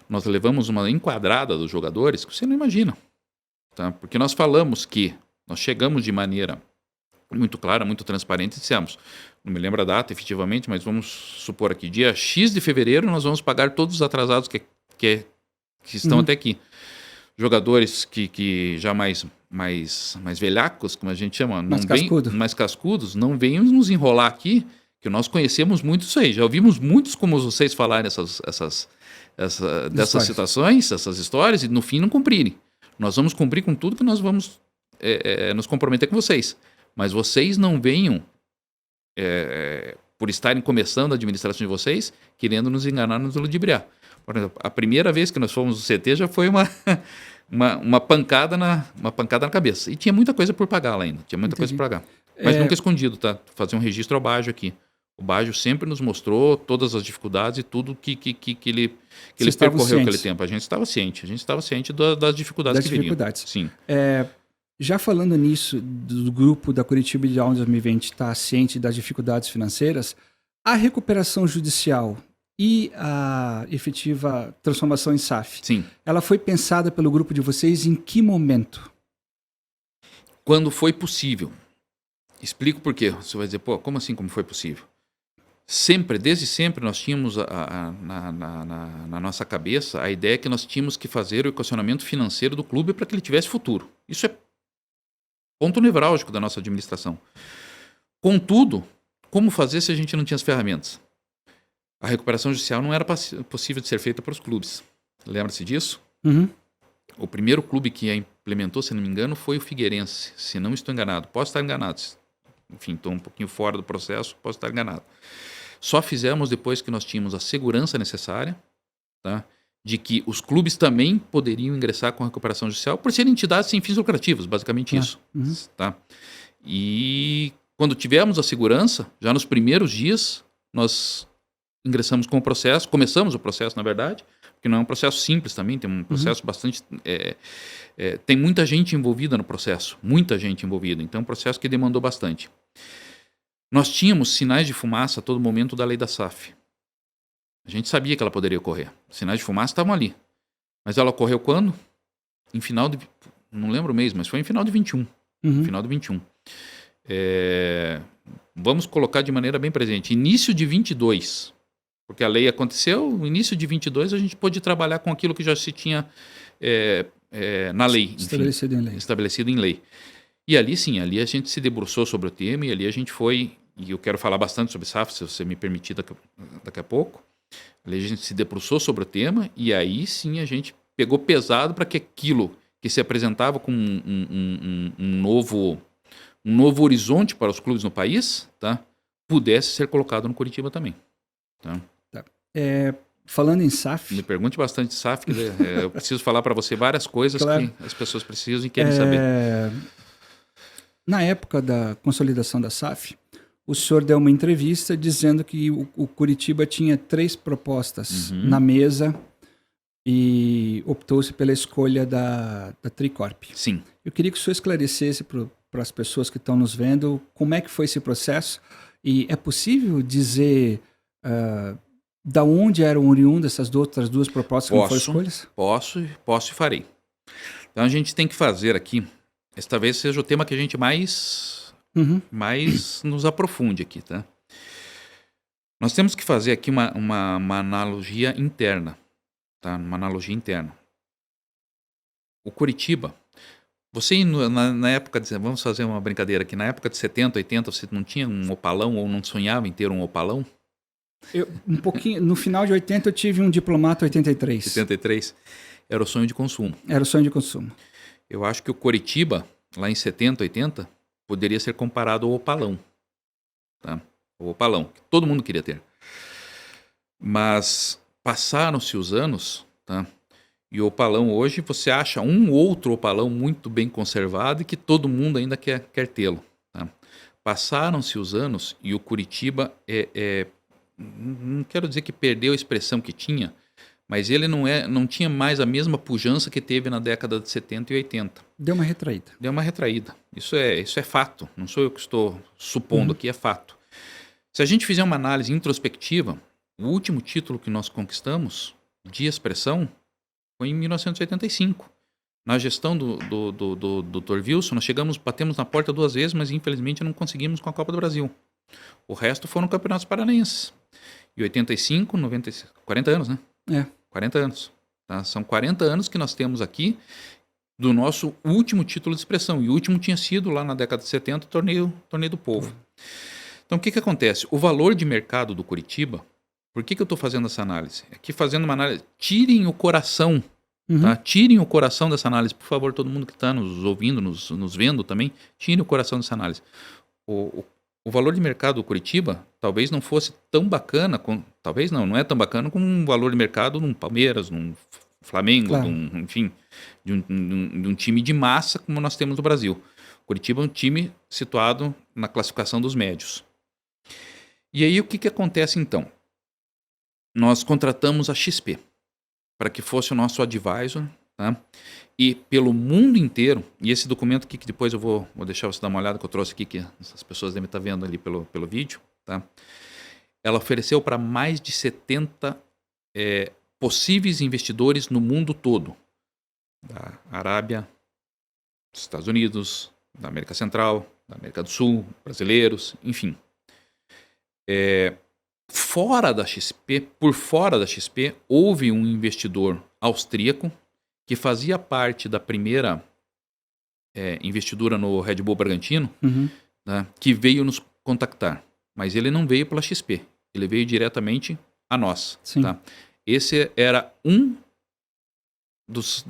[SPEAKER 2] nós levamos uma enquadrada dos jogadores que você não imagina. Tá? Porque nós falamos que nós chegamos de maneira muito clara, muito transparente e dissemos, não me lembro a data efetivamente, mas vamos supor aqui, dia X de fevereiro nós vamos pagar todos os atrasados que estão até aqui. Jogadores que já mais velhacos, como a gente chama, mais cascudos, não venham nos enrolar aqui, que nós conhecemos muito isso aí. Já ouvimos muitos como vocês falarem dessas situações, essas histórias, e no fim não cumprirem. Nós vamos cumprir com tudo que nós vamos nos comprometer com vocês. Mas vocês não venham, por estarem começando a administração de vocês, querendo nos enganar, nos ludibriar. Por exemplo, a primeira vez que nós fomos no CT já foi uma pancada na cabeça. E tinha muita coisa por pagar lá ainda. Coisa por pagar. Mas nunca escondido, tá? Fazer um registro ao Baggio aqui. O Baggio sempre nos mostrou todas as dificuldades e tudo que ele percorreu aquele tempo. A gente estava ciente das dificuldades que viriam. Sim.
[SPEAKER 1] Já falando nisso, do grupo da Curitiba Ideal 2020 está ciente das dificuldades financeiras, a recuperação judicial e a efetiva transformação em SAF,
[SPEAKER 2] sim,
[SPEAKER 1] ela foi pensada pelo grupo de vocês em que momento?
[SPEAKER 2] Quando foi possível. Explico por quê. Você vai dizer, como assim como foi possível? Desde sempre nós tínhamos na nossa cabeça a ideia que nós tínhamos que fazer o equacionamento financeiro do clube para que ele tivesse futuro. Isso é ponto nevrálgico da nossa administração. Contudo, como fazer se a gente não tinha as ferramentas? A recuperação judicial não era possível de ser feita para os clubes. Lembra-se disso? O primeiro clube que a implementou, se não me engano, foi o Figueirense. Se não estou enganado. Posso estar enganado. Enfim, estou um pouquinho fora do processo, posso estar enganado. Só fizemos depois que nós tínhamos a segurança necessária, tá? De que os clubes também poderiam ingressar com a recuperação judicial por serem entidades sem fins lucrativos, basicamente isso. Tá? E quando tivemos a segurança, já nos primeiros dias, nós ingressamos com o processo, começamos o processo, na verdade, porque não é um processo simples também, tem um processo bastante... tem muita gente envolvida no processo, então é um processo que demandou bastante. Nós tínhamos sinais de fumaça a todo momento da lei da SAF. A gente sabia que ela poderia ocorrer. Os sinais de fumaça estavam ali. Mas ela ocorreu quando? Em final de... Não lembro o mês, mas foi em final de 21. Final de 21. Vamos colocar de maneira bem presente. Início de 22. Porque a lei aconteceu, no início de 22 a gente pôde trabalhar com aquilo que já se tinha na lei. Enfim, estabelecido em lei. E ali sim, ali a gente se debruçou sobre o tema e ali a gente foi... E eu quero falar bastante sobre SAF, se você me permitir daqui a pouco. Ali a gente se debruçou sobre o tema e aí sim a gente pegou pesado para que aquilo que se apresentava como um novo horizonte para os clubes no país, tá, pudesse ser colocado no Curitiba também. Tá?
[SPEAKER 1] Falando em SAF...
[SPEAKER 2] Me pergunte bastante de SAF, eu preciso falar para você várias coisas claro. Que as pessoas precisam e querem saber.
[SPEAKER 1] Na época da consolidação da SAF, o senhor deu uma entrevista dizendo que o Curitiba tinha 3 propostas na mesa e optou-se pela escolha da Tricorp.
[SPEAKER 2] Sim.
[SPEAKER 1] Eu queria que o senhor esclarecesse para as pessoas que estão nos vendo como é que foi esse processo e é possível dizer da onde eram oriundas essas outras 2 propostas que não foram escolhas?
[SPEAKER 2] Posso e farei. Então a gente tem que fazer aqui, esse talvez seja o tema que a gente mais nos aprofunde aqui, tá? Nós temos que fazer aqui uma analogia interna, tá? Uma analogia interna. O Curitiba, você na época de... Vamos fazer uma brincadeira aqui. Na época de 70, 80, você não tinha um opalão ou não sonhava em ter um opalão?
[SPEAKER 1] Um pouquinho. No final de 80 eu tive um Diplomata 83.
[SPEAKER 2] 83. Era o sonho de consumo.
[SPEAKER 1] Era o sonho de consumo.
[SPEAKER 2] Eu acho que o Curitiba, lá em 70, 80, poderia ser comparado ao opalão. Tá? O opalão, que todo mundo queria ter. Mas passaram-se os anos, tá? E o opalão hoje, você acha um outro opalão muito bem conservado e que todo mundo ainda quer tê-lo. Tá? Passaram-se os anos e o Curitiba não quero dizer que perdeu a expressão que tinha, mas ele não tinha mais a mesma pujança que teve na década de 70 e 80.
[SPEAKER 1] Deu uma retraída.
[SPEAKER 2] Deu uma retraída. Isso é fato. Não sou eu que estou supondo aqui, é fato. Se a gente fizer uma análise introspectiva, o último título que nós conquistamos de expressão foi em 1985. Na gestão do Dr. Wilson, nós batemos na porta 2 vezes, mas infelizmente não conseguimos com a Copa do Brasil. O resto foram campeonatos paranaenses. E 85, 95, 40 anos, né? 40 anos. Tá? São 40 anos que nós temos aqui do nosso último título de expressão. E o último tinha sido, lá na década de 70, o Torneio do Povo. Então, o que acontece? O valor de mercado do Curitiba, por que eu estou fazendo essa análise? Aqui fazendo uma análise, tirem o coração, tá? Tirem o coração dessa análise, por favor, todo mundo que está nos ouvindo, nos vendo também, tirem o coração dessa análise. O valor de mercado do Curitiba talvez não fosse tão bacana, talvez não é tão bacana como um valor de mercado num Palmeiras, num Flamengo, claro. Enfim, de um time de massa como nós temos no Brasil. O Curitiba é um time situado na classificação dos médios. E aí o que acontece então? Nós contratamos a XP para que fosse o nosso advisor, tá? E pelo mundo inteiro, e esse documento aqui que depois eu vou deixar você dar uma olhada, que eu trouxe aqui, que as pessoas devem estar vendo ali pelo vídeo, tá? Ela ofereceu para mais de 70 possíveis investidores no mundo todo, da Arábia, dos Estados Unidos, da América Central, da América do Sul, brasileiros, enfim. Por fora da XP, houve um investidor austríaco que fazia parte da primeira investidura no Red Bull Bragantino, né, que veio nos contactar. Mas ele não veio pela XP, ele veio diretamente a nós. Tá? Esse era um dos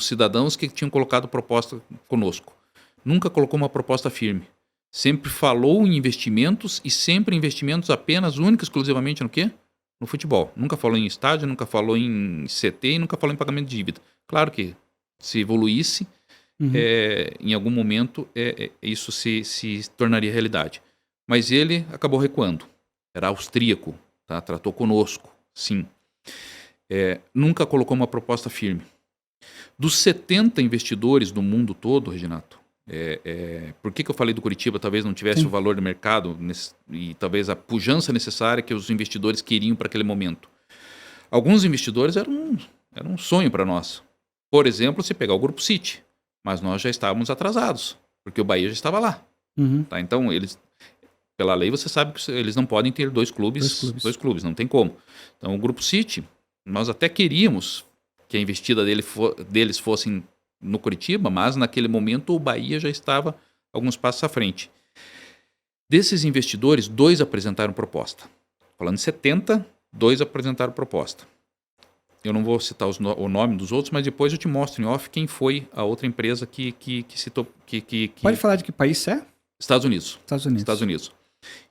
[SPEAKER 2] cidadãos que tinham colocado proposta conosco. Nunca colocou uma proposta firme. Sempre falou em investimentos e sempre investimentos apenas, única e exclusivamente no quê? No futebol. Nunca falou em estádio, nunca falou em CT e nunca falou em pagamento de dívida. Claro que se evoluísse, em algum momento isso se tornaria realidade. Mas ele acabou recuando. Era austríaco, tá? Tratou conosco, sim. Nunca colocou uma proposta firme. Dos 70 investidores do mundo todo, Reginato, por que eu falei do Curitiba talvez não tivesse o valor de mercado e talvez a pujança necessária que os investidores queriam para aquele momento? Alguns investidores era um sonho para nós. Por exemplo, se pegar o Grupo City, mas nós já estávamos atrasados, porque o Bahia já estava lá. Tá? Então, eles, pela lei, você sabe que eles não podem ter dois clubes, não tem como. Então, o Grupo City, nós até queríamos que a investida deles fosse no Curitiba, mas naquele momento o Bahia já estava alguns passos à frente. Desses investidores, 2 apresentaram proposta. Falando de 70, 2 apresentaram proposta. Eu não vou citar o nome dos outros, mas depois eu te mostro em off quem foi a outra empresa que citou.
[SPEAKER 1] Pode falar de que país é?
[SPEAKER 2] Estados Unidos. Estados Unidos.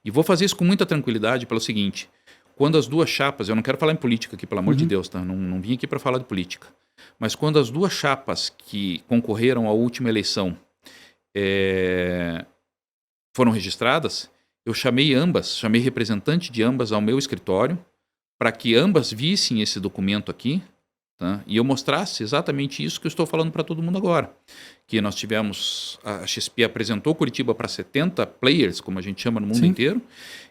[SPEAKER 2] E vou fazer isso com muita tranquilidade pelo seguinte: quando as duas chapas, eu não quero falar em política aqui, pelo amor de Deus, tá? Não vim aqui para falar de política. Mas quando as duas chapas que concorreram à última eleição foram registradas, eu chamei representante de ambas ao meu escritório para que ambas vissem esse documento aqui, tá? E eu mostrasse exatamente isso que eu estou falando para todo mundo agora. Que nós tivemos, a XP apresentou Curitiba para 70 players, como a gente chama no mundo inteiro,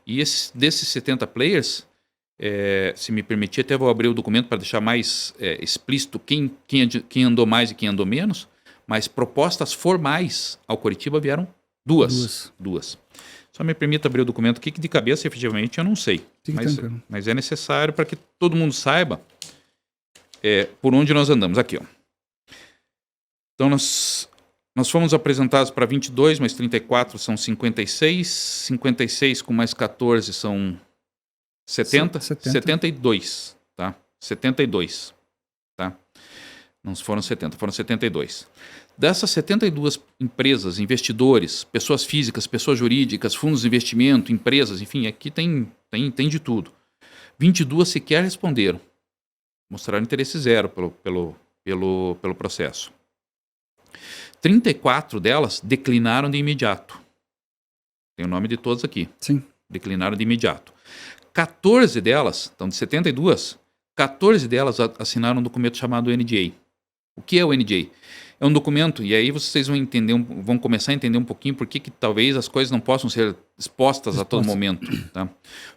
[SPEAKER 2] e desses 70 players, se me permitir, até vou abrir o documento para deixar mais explícito quem andou mais e quem andou menos, mas propostas formais ao Curitiba vieram duas. Só me permita abrir o documento aqui, que de cabeça, efetivamente, eu não sei. Mas é necessário para que todo mundo saiba por onde nós andamos. Aqui, ó. Então, nós fomos apresentados para 22, mais 34 são 56. 56 com mais 14 são 70. 72, tá? 72, tá? Não foram 70, foram 72. Dessas 72 empresas, investidores, pessoas físicas, pessoas jurídicas, fundos de investimento, empresas, enfim, aqui tem de tudo. 22 sequer responderam. Mostraram interesse zero pelo processo. 34 delas declinaram de imediato. Tem o nome de todas aqui.
[SPEAKER 1] Sim.
[SPEAKER 2] Declinaram de imediato. 14 delas, então de 72, 14 delas assinaram um documento chamado NDA. O que é o NDA? É um documento, e aí vocês vão começar a entender um pouquinho por que talvez as coisas não possam ser expostas a todo momento. Tá?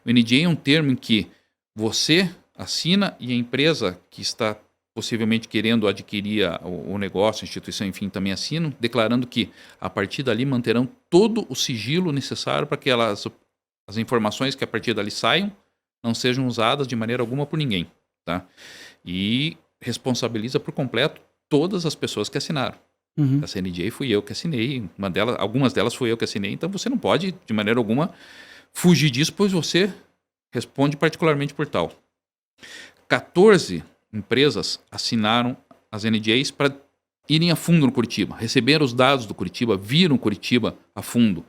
[SPEAKER 2] O NDA é um termo em que você assina e a empresa que está possivelmente querendo adquirir o negócio, a instituição, enfim, também assinam, declarando que a partir dali manterão todo o sigilo necessário para que as informações que a partir dali saiam não sejam usadas de maneira alguma por ninguém. Tá? E responsabiliza por completo todas as pessoas que assinaram. Essa NDA fui eu que assinei, algumas delas fui eu que assinei, então você não pode, de maneira alguma, fugir disso, pois você responde particularmente por tal. 14 empresas assinaram as NDAs para irem a fundo no Curitiba, receberam os dados do Curitiba, viram Curitiba a fundo,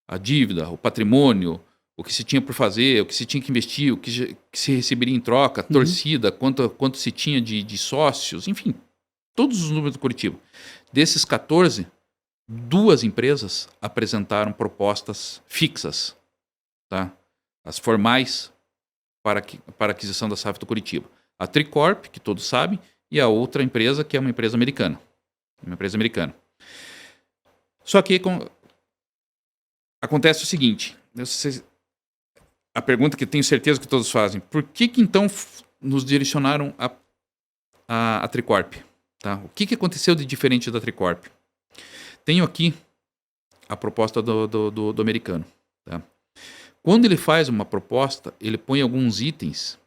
[SPEAKER 2] a dívida, o patrimônio, o que se tinha por fazer, o que se tinha que investir, o que se receberia em troca, torcida, quanto se tinha de sócios, enfim, todos os números do Curitiba. Desses 14, 2 empresas apresentaram propostas fixas, tá? As formais para a aquisição da SAF do Curitiba. A Tricorp, que todos sabem, e a outra empresa, que é uma empresa americana. Só que acontece o seguinte, a pergunta que tenho certeza que todos fazem, por que então nos direcionaram a Tricorp? Tá? O que aconteceu de diferente da Tricorp? Tenho aqui a proposta do americano. Tá? Quando ele faz uma proposta, ele põe alguns itens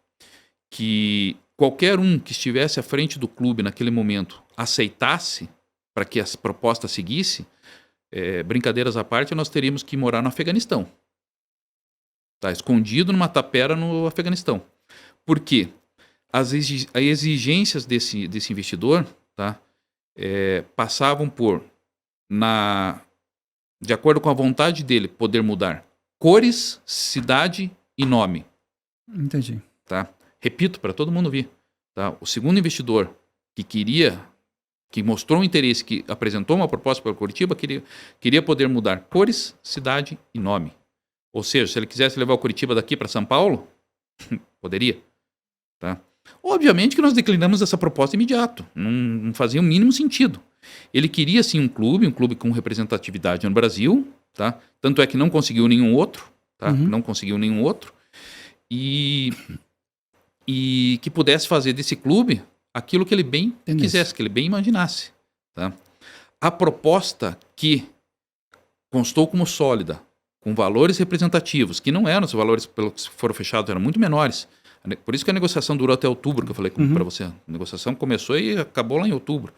[SPEAKER 2] que qualquer um que estivesse à frente do clube naquele momento aceitasse para que a proposta seguisse, brincadeiras à parte, nós teríamos que morar no Afeganistão. Tá? Escondido numa tapera no Afeganistão. Por quê? As exigências desse investidor, tá? Passavam por, de acordo com a vontade dele, poder mudar cores, cidade e nome.
[SPEAKER 1] Entendi.
[SPEAKER 2] Tá? Repito, para todo mundo ver. Tá? O segundo investidor que mostrou um interesse, que apresentou uma proposta para o Curitiba, queria poder mudar cores, cidade e nome. Ou seja, se ele quisesse levar o Curitiba daqui para São Paulo, poderia. Tá? Obviamente que nós declinamos essa proposta imediato. Não fazia o mínimo sentido. Ele queria sim um clube com representatividade no Brasil, tá? Tanto é que não conseguiu nenhum outro, tá? Não conseguiu nenhum outro. E e que pudesse fazer desse clube aquilo que ele bem quisesse, que ele bem imaginasse. Tá? A proposta que constou como sólida, com valores representativos, que não eram os valores pelos que foram fechados, eram muito menores. Por isso que a negociação durou até outubro, que eu falei para você. A negociação começou e acabou lá em outubro.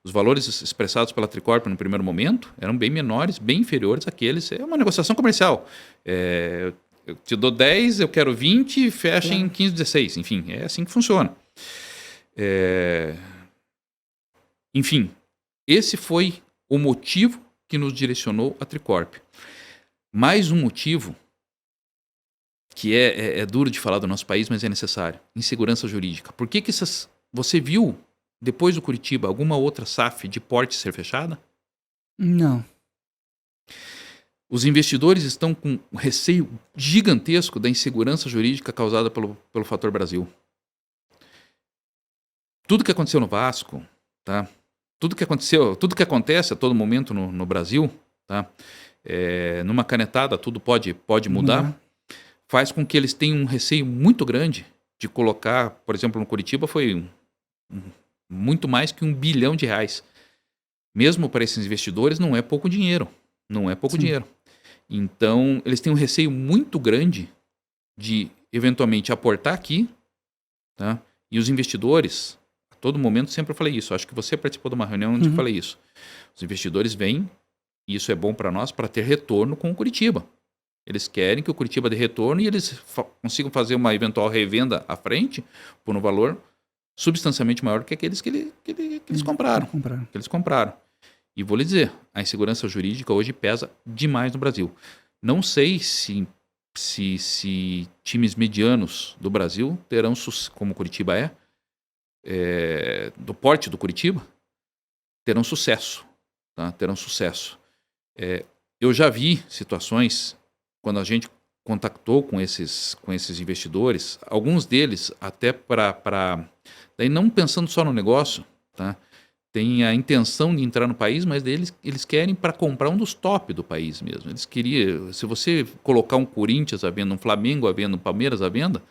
[SPEAKER 2] Os valores expressados pela Tricorp no primeiro momento eram bem menores, bem inferiores àqueles. É uma negociação comercial. Eu te dou 10, eu quero 20, fecha em 15, 16. Enfim, é assim que funciona. Enfim, esse foi o motivo que nos direcionou a Tricorp. Mais um motivo que é duro de falar do nosso país, mas é necessário. Insegurança jurídica. Por que você viu, depois do Curitiba, alguma outra SAF de porte ser fechada?
[SPEAKER 1] Não.
[SPEAKER 2] Os investidores estão com um receio gigantesco da insegurança jurídica causada pelo fator Brasil. Tudo que aconteceu no Vasco, tá? Tudo que acontece a todo momento no Brasil, tá? Numa canetada tudo pode mudar, faz com que eles tenham um receio muito grande de colocar, por exemplo, no Curitiba foi muito mais que R$1 bilhão. Mesmo para esses investidores não é pouco dinheiro, dinheiro. Então, eles têm um receio muito grande de, eventualmente, aportar aqui, tá? E os investidores, a todo momento, sempre eu falei isso. Acho que você participou de uma reunião onde eu falei isso. Os investidores vêm, e isso é bom para nós, para ter retorno com o Curitiba. Eles querem que o Curitiba dê retorno e eles consigam fazer uma eventual revenda à frente por um valor substancialmente maior que aqueles que eles compraram. Que eles compraram. E vou lhe dizer, a insegurança jurídica hoje pesa demais no Brasil. Não sei se times medianos do Brasil terão, como Curitiba do porte do Curitiba, terão sucesso. Tá? Terão sucesso. Eu já vi situações, quando a gente contactou com esses investidores, alguns deles até daí não pensando só no negócio, tá? Tem a intenção de entrar no país, mas eles querem para comprar um dos top do país mesmo. Eles queriam, se você colocar um Corinthians à venda, um Flamengo à venda, um Palmeiras à venda,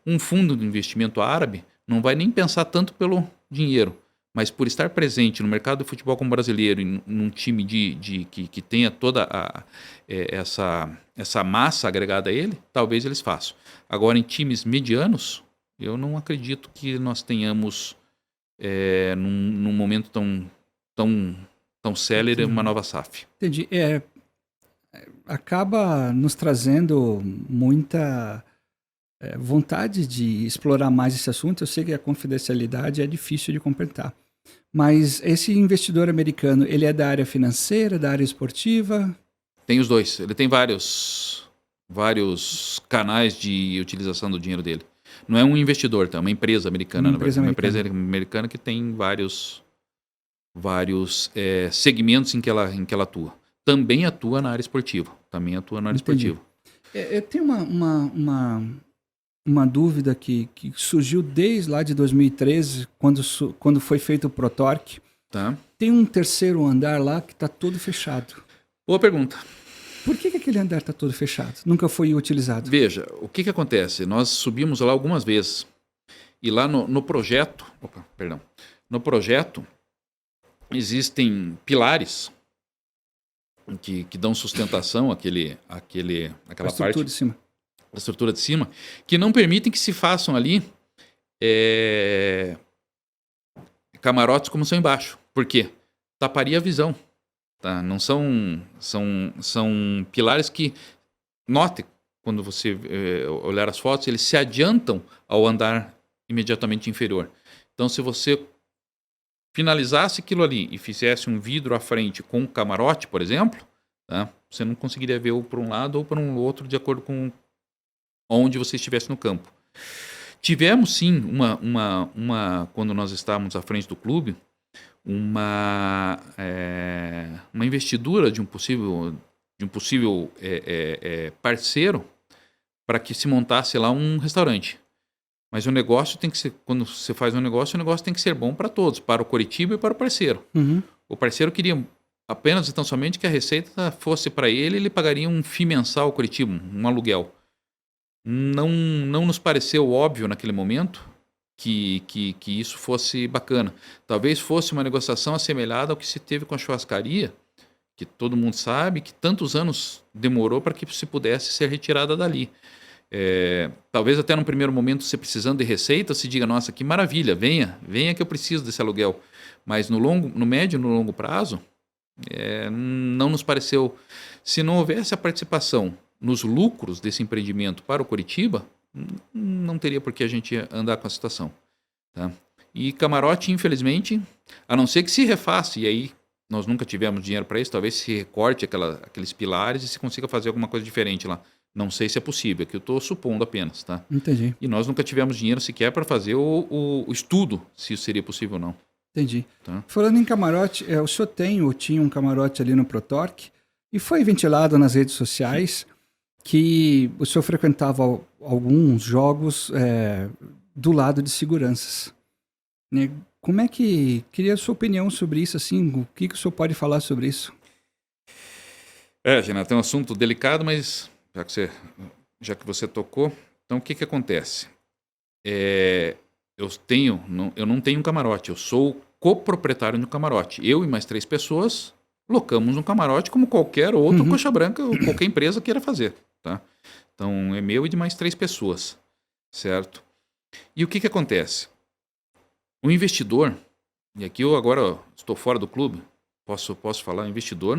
[SPEAKER 2] um fundo de investimento árabe não vai nem pensar tanto pelo dinheiro, mas por estar presente no mercado de futebol como brasileiro, num time que tenha toda essa massa agregada a ele, talvez eles façam. Agora, em times medianos, eu não acredito que nós tenhamos, num momento tão célere, uma nova SAF.
[SPEAKER 1] Entendi. Acaba nos trazendo muita vontade de explorar mais esse assunto. Eu sei que a confidencialidade é difícil de completar. Mas esse investidor americano, ele é da área financeira, da área esportiva?
[SPEAKER 2] Tem os dois. Ele tem vários canais de utilização do dinheiro dele. Não é um investidor, tá? É uma empresa americana. Uma empresa americana que tem vários segmentos em que ela atua. Também atua na área esportiva.
[SPEAKER 1] Eu tenho uma dúvida que surgiu desde lá de 2013, quando foi feito o ProTorque.
[SPEAKER 2] Tá.
[SPEAKER 1] Tem um terceiro andar lá que está todo fechado.
[SPEAKER 2] Boa pergunta.
[SPEAKER 1] Por que aquele andar está todo fechado? Nunca foi utilizado?
[SPEAKER 2] Veja, o que acontece? Nós subimos lá algumas vezes. E lá no projeto... No projeto, existem pilares que dão sustentação àquela parte...
[SPEAKER 1] de cima.
[SPEAKER 2] A estrutura de cima, que não permitem que se façam ali camarotes como são embaixo. Por quê? Taparia a visão. Tá? Não são pilares que, note, quando você olhar as fotos, eles se adiantam ao andar imediatamente inferior. Então, se você finalizasse aquilo ali e fizesse um vidro à frente com um camarote, por exemplo, tá? Você não conseguiria ver ou para um lado ou para um outro de acordo com onde você estivesse no campo. Tivemos sim quando nós estávamos à frente do clube, uma investidura de um possível parceiro para que se montasse lá um restaurante. Mas o negócio tem que ser, quando você faz um negócio, o negócio tem que ser bom para todos, para o Curitiba e para o parceiro. O parceiro queria apenas e tão somente que a receita fosse para ele pagaria um FII mensal ao Curitiba, um aluguel. não nos pareceu óbvio naquele momento que isso fosse bacana. Talvez fosse uma negociação assemelhada ao que se teve com a churrascaria, que todo mundo sabe que tantos anos demorou para que se pudesse ser retirada dali. Talvez até num primeiro momento, você precisando de receita, se diga, nossa, que maravilha, venha que eu preciso desse aluguel. Mas no médio e no longo prazo, não nos pareceu. Se não houvesse a participação nos lucros desse empreendimento para o Coritiba, não teria por que a gente andar com a situação. Tá? E camarote, infelizmente, a não ser que se refaça, e aí nós nunca tivemos dinheiro para isso, talvez se recorte aqueles pilares e se consiga fazer alguma coisa diferente lá. Não sei se é possível, que eu estou supondo apenas. Tá?
[SPEAKER 1] Entendi.
[SPEAKER 2] E nós nunca tivemos dinheiro sequer para fazer o estudo, se isso seria possível ou não.
[SPEAKER 1] Entendi.
[SPEAKER 2] Tá?
[SPEAKER 1] Falando em camarote, o senhor tem ou tinha um camarote ali no Protorque e foi ventilado nas redes sociais que o senhor frequentava alguns jogos do lado de seguranças. Né? Como é que... Queria a sua opinião sobre isso, assim, o que o senhor pode falar sobre isso?
[SPEAKER 2] Renato, é um assunto delicado, mas já que você tocou, então o que acontece? Eu não tenho um camarote, eu sou coproprietário de um camarote. Eu e mais 3 pessoas locamos um camarote como qualquer outro coxa branca ou qualquer empresa queira fazer. Tá? Então é meu e de mais 3 pessoas, certo? E o que acontece? O investidor, e aqui eu agora estou fora do clube, posso falar, o investidor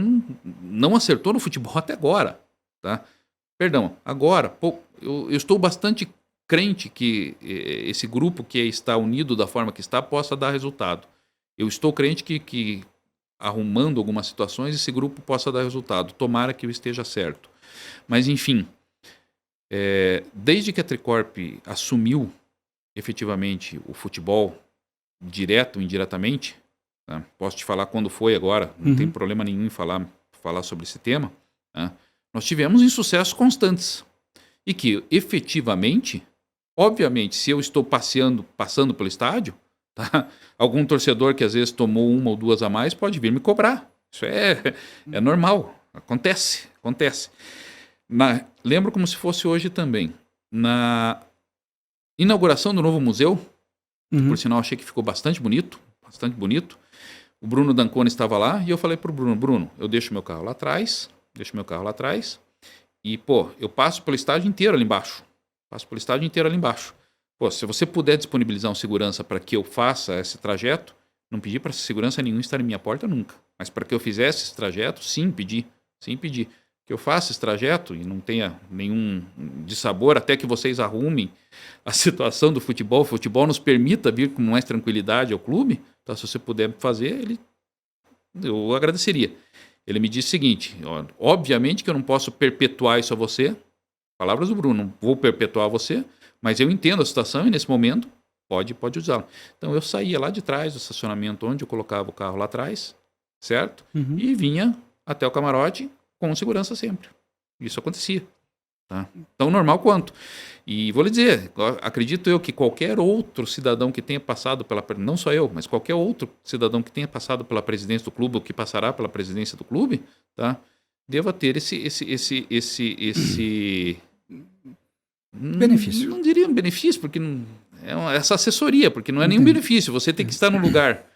[SPEAKER 2] não acertou no futebol até agora. Tá? Perdão, agora, eu estou bastante crente que esse grupo que está unido da forma que está possa dar resultado. Eu estou crente que arrumando algumas situações, esse grupo possa dar resultado. Tomara que eu esteja certo. Mas, enfim, desde que a Tricorp assumiu efetivamente o futebol, direto ou indiretamente, tá? Posso te falar quando foi agora, não tem problema nenhum em falar sobre esse tema, tá? Nós tivemos insucessos constantes. E que, efetivamente, obviamente, se eu estou passando pelo estádio, tá? Algum torcedor que às vezes tomou 1 ou 2 a mais pode vir me cobrar. Isso é normal, acontece. Lembro como se fosse hoje também. Na inauguração do novo museu, por sinal achei que ficou bastante bonito. O Bruno Dancona estava lá e eu falei pro Bruno, eu deixo meu carro lá atrás, e, eu passo pelo estádio inteiro ali embaixo. Se você puder disponibilizar um segurança para que eu faça esse trajeto, não pedi para segurança nenhum estar em minha porta nunca. Mas para que eu fizesse esse trajeto, sim, pedi. Que eu faça esse trajeto e não tenha nenhum dissabor, até que vocês arrumem a situação do futebol. O futebol nos permita vir com mais tranquilidade ao clube. Tá? Se você puder fazer, eu agradeceria. Ele me disse o seguinte, obviamente que eu não posso perpetuar isso a você, palavras do Bruno, não vou perpetuar você, mas eu entendo a situação e nesse momento pode usá-lo. Então eu saía lá de trás do estacionamento onde eu colocava o carro lá atrás, certo? E vinha até o camarote com segurança sempre. Isso acontecia. Tá? Tão normal quanto. E vou lhe dizer, acredito eu que qualquer outro cidadão que tenha passado não só eu, mas qualquer outro cidadão que tenha passado pela presidência do clube ou que passará pela presidência do clube, tá? Deva ter esse
[SPEAKER 1] benefício.
[SPEAKER 2] Não diria um benefício, porque essa assessoria, porque não é nenhum benefício. Você tem que estar no lugar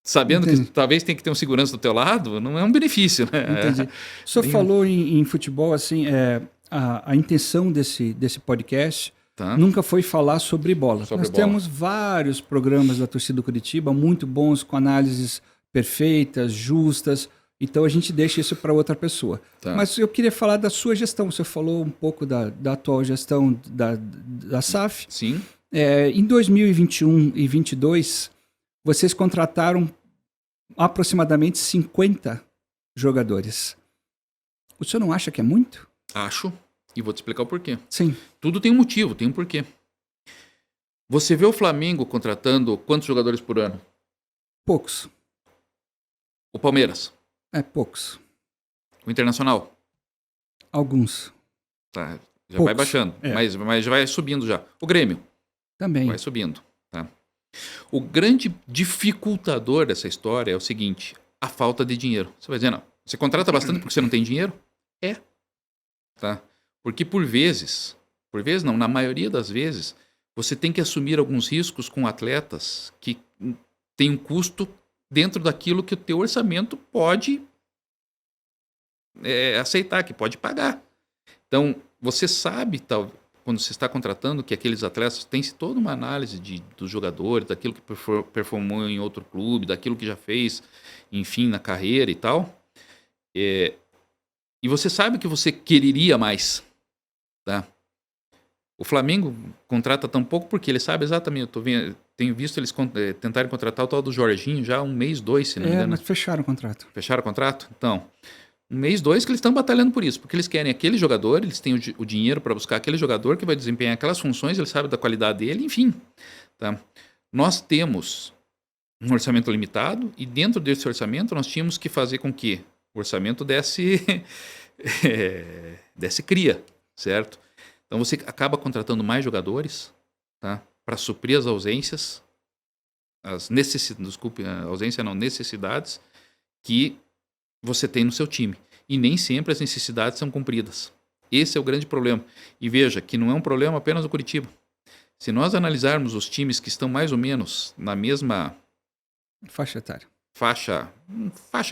[SPEAKER 2] sabendo que talvez tem que ter um segurança do teu lado, não é um benefício. Né?
[SPEAKER 1] Entendi. O senhor falou em futebol, assim, a intenção desse podcast nunca foi falar sobre bola. Nós temos vários programas da torcida do Coritiba, muito bons, com análises perfeitas, justas, então a gente deixa isso para outra pessoa. Tá. Mas eu queria falar da sua gestão, você falou um pouco da atual gestão da SAF.
[SPEAKER 2] Sim.
[SPEAKER 1] Em 2021 e 2022, vocês contrataram aproximadamente 50 jogadores. O senhor não acha que é muito?
[SPEAKER 2] Acho, e vou te explicar o porquê.
[SPEAKER 1] Sim.
[SPEAKER 2] Tudo tem um motivo, tem um porquê. Você vê o Flamengo contratando quantos jogadores por ano?
[SPEAKER 1] Poucos.
[SPEAKER 2] O Palmeiras?
[SPEAKER 1] Poucos.
[SPEAKER 2] O Internacional?
[SPEAKER 1] Alguns.
[SPEAKER 2] Tá, já
[SPEAKER 1] poucos.
[SPEAKER 2] Vai baixando, mas já vai subindo já. O Grêmio?
[SPEAKER 1] Também.
[SPEAKER 2] Vai subindo. Tá. O grande dificultador dessa história é o seguinte, a falta de dinheiro. Você vai dizer, não, você contrata bastante porque você não tem dinheiro? Tá. Porque por vezes não, na maioria das vezes, você tem que assumir alguns riscos com atletas que têm um custo dentro daquilo que o teu orçamento pode aceitar, que pode pagar. Então, você sabe, quando você está contratando, que aqueles atletas tem-se toda uma análise dos jogadores, daquilo que performou em outro clube, daquilo que já fez, enfim, na carreira e tal. E você sabe que você quereria mais, tá? O Flamengo contrata tão pouco porque ele sabe exatamente, tenho visto eles tentarem contratar o tal do Jorginho já há 1 mês, 2, se não me engano.
[SPEAKER 1] Mas fecharam o contrato.
[SPEAKER 2] Fecharam o contrato? Então, 1 mês, 2 que eles estão batalhando por isso, porque eles querem aquele jogador, eles têm o dinheiro para buscar aquele jogador que vai desempenhar aquelas funções, eles sabem da qualidade dele, enfim. Tá? Nós temos um orçamento limitado e dentro desse orçamento nós tínhamos que fazer com que o orçamento desse cria, certo? Então você acaba contratando mais jogadores, tá? Para suprir as ausências, necessidades que você tem no seu time. E nem sempre as necessidades são cumpridas. Esse é o grande problema. E veja que não é um problema apenas do Curitiba. Se nós analisarmos os times que estão mais ou menos na mesma
[SPEAKER 1] faixa etária,
[SPEAKER 2] faixa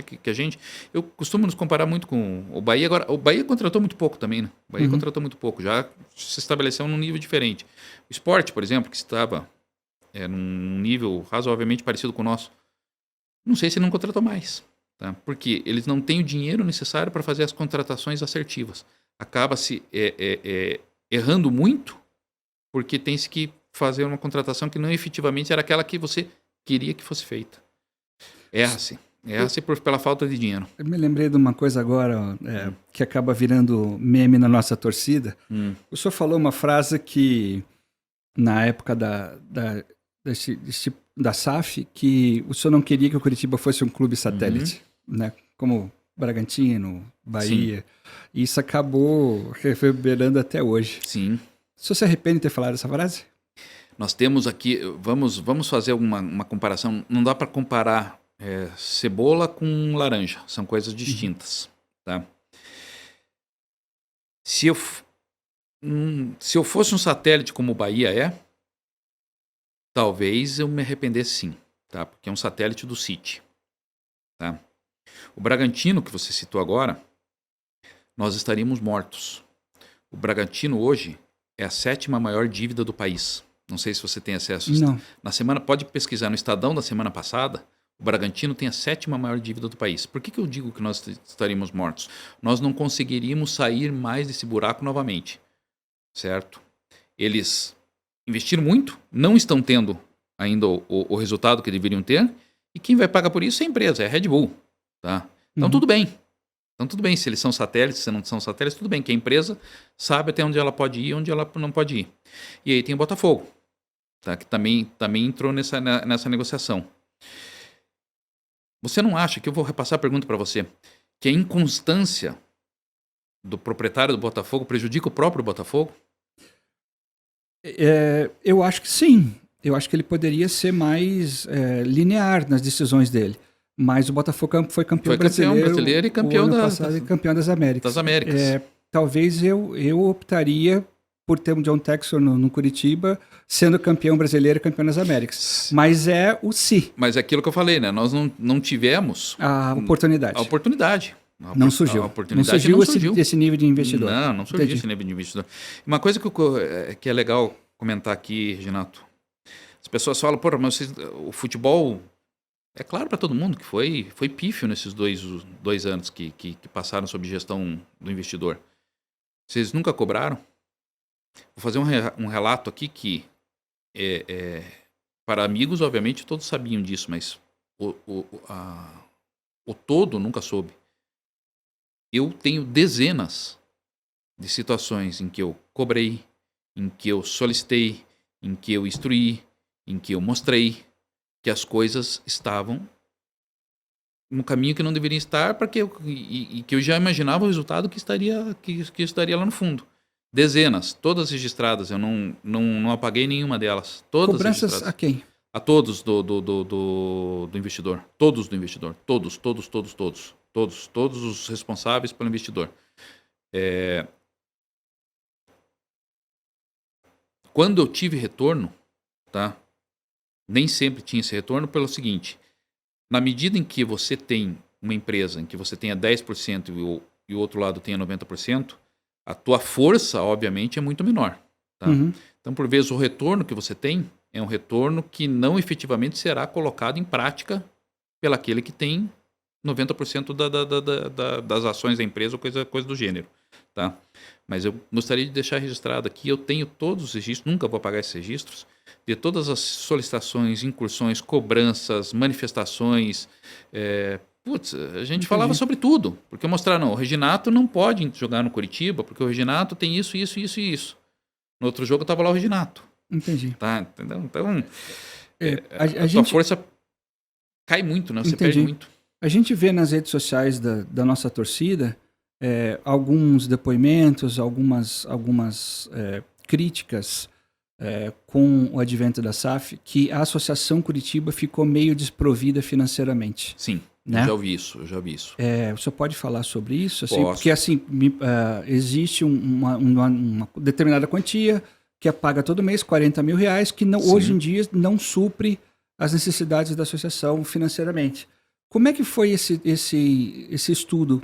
[SPEAKER 2] que a gente... Eu costumo nos comparar muito com o Bahia. Agora, o Bahia contratou muito pouco também, né? O Bahia contratou muito pouco. Já se estabeleceu num nível diferente. O Sport, por exemplo, que estava num nível razoavelmente parecido com o nosso, não sei se não contratou mais. Tá? Porque eles não têm o dinheiro necessário para fazer as contratações assertivas. Acaba-se errando muito porque tem-se que fazer uma contratação que não efetivamente era aquela que você queria que fosse feita. Erra-se pela falta de dinheiro.
[SPEAKER 1] Eu me lembrei de uma coisa agora que acaba virando meme na nossa torcida. O senhor falou uma frase que, na época da SAF, que o senhor não queria que o Curitiba fosse um clube satélite, né? Como Bragantino, Bahia. Sim. E isso acabou reverberando até hoje.
[SPEAKER 2] Sim.
[SPEAKER 1] O senhor se arrepende de ter falado essa frase?
[SPEAKER 2] Nós temos aqui, vamos fazer uma comparação. Não dá para comparar cebola com laranja, são coisas distintas. Tá? Se eu fosse um satélite como o Bahia talvez eu me arrependesse sim, tá? Porque é um satélite do City. Tá? O Bragantino, que você citou agora, nós estaríamos mortos. O Bragantino hoje é a 7ª maior dívida do país. Não sei se você tem acesso.
[SPEAKER 1] Não.
[SPEAKER 2] Pode pesquisar no Estadão da semana passada, o Bragantino tem a 7ª maior dívida do país. Por que eu digo que nós estaríamos mortos? Nós não conseguiríamos sair mais desse buraco novamente. Certo? Eles investiram muito, não estão tendo ainda o resultado que deveriam ter, e quem vai pagar por isso é a empresa, é a Red Bull. Tá? Então tudo bem. Se eles são satélites, se não são satélites, tudo bem, que a empresa sabe até onde ela pode ir e onde ela não pode ir. E aí tem o Botafogo, tá? Que também entrou nessa negociação. Você não acha, que eu vou repassar a pergunta para você, que a inconstância do proprietário do Botafogo prejudica o próprio Botafogo?
[SPEAKER 1] Eu acho que sim. Eu acho que ele poderia ser mais linear nas decisões dele. Mas o Botafogo foi campeão brasileiro
[SPEAKER 2] e campeão
[SPEAKER 1] campeão das Américas. Talvez eu optaria por ter um John Textor no Curitiba, sendo campeão brasileiro e campeão das Américas. Mas é o si.
[SPEAKER 2] Mas é aquilo que eu falei, né? Nós não tivemos
[SPEAKER 1] a oportunidade.
[SPEAKER 2] Não surgiu.
[SPEAKER 1] Não surgiu esse nível de investidor.
[SPEAKER 2] Não surgiu esse nível de investidor. Uma coisa que é legal comentar aqui, Reginato. As pessoas falam, mas o futebol... É claro para todo mundo que foi pífio nesses dois anos que passaram sob gestão do investidor. Vocês nunca cobraram? Vou fazer um relato aqui que, para amigos, obviamente, todos sabiam disso, mas o todo nunca soube. Eu tenho dezenas de situações em que eu cobrei, em que eu solicitei, em que eu instruí, em que eu mostrei que as coisas estavam no caminho que não deveriam estar, e que eu já imaginava o resultado que estaria lá no fundo. Dezenas, todas registradas, eu não apaguei nenhuma delas. Todas
[SPEAKER 1] cobranças
[SPEAKER 2] registradas.
[SPEAKER 1] A quem?
[SPEAKER 2] A todos do investidor. Todos do investidor. Todos os responsáveis pelo investidor. quando eu tive retorno, tá? Nem sempre tinha esse retorno pelo seguinte, na medida em que você tem uma empresa em que você tenha 10% e o outro lado tenha 90%, a tua força, obviamente, é muito menor. Tá?
[SPEAKER 1] Uhum.
[SPEAKER 2] Então, por vezes, o retorno que você tem é um retorno que não efetivamente será colocado em prática pelaquele que tem 90% das ações da empresa ou coisa do gênero. Tá? Mas eu gostaria de deixar registrado aqui, eu tenho todos os registros, nunca vou apagar esses registros, de todas as solicitações, incursões, cobranças, manifestações. A gente falava sobre tudo, porque mostraram, o Reginato não pode jogar no Curitiba, porque o Reginato tem isso, isso, isso e isso. No outro jogo estava lá o Reginato.
[SPEAKER 1] Entendi.
[SPEAKER 2] Tá, entendeu? Então,
[SPEAKER 1] a
[SPEAKER 2] tua
[SPEAKER 1] gente...
[SPEAKER 2] força cai muito, né? Você perde muito.
[SPEAKER 1] A gente vê nas redes sociais da nossa torcida alguns depoimentos, algumas críticas com o advento da SAF, que a Associação Curitiba ficou meio desprovida financeiramente.
[SPEAKER 2] Sim,
[SPEAKER 1] né?
[SPEAKER 2] eu já ouvi isso.
[SPEAKER 1] O senhor pode falar sobre isso? Assim,
[SPEAKER 2] Posso.
[SPEAKER 1] porque assim, existe uma determinada quantia que é paga todo mês, R$40 mil, que hoje em dia não supre as necessidades da associação financeiramente. Como é que foi esse estudo?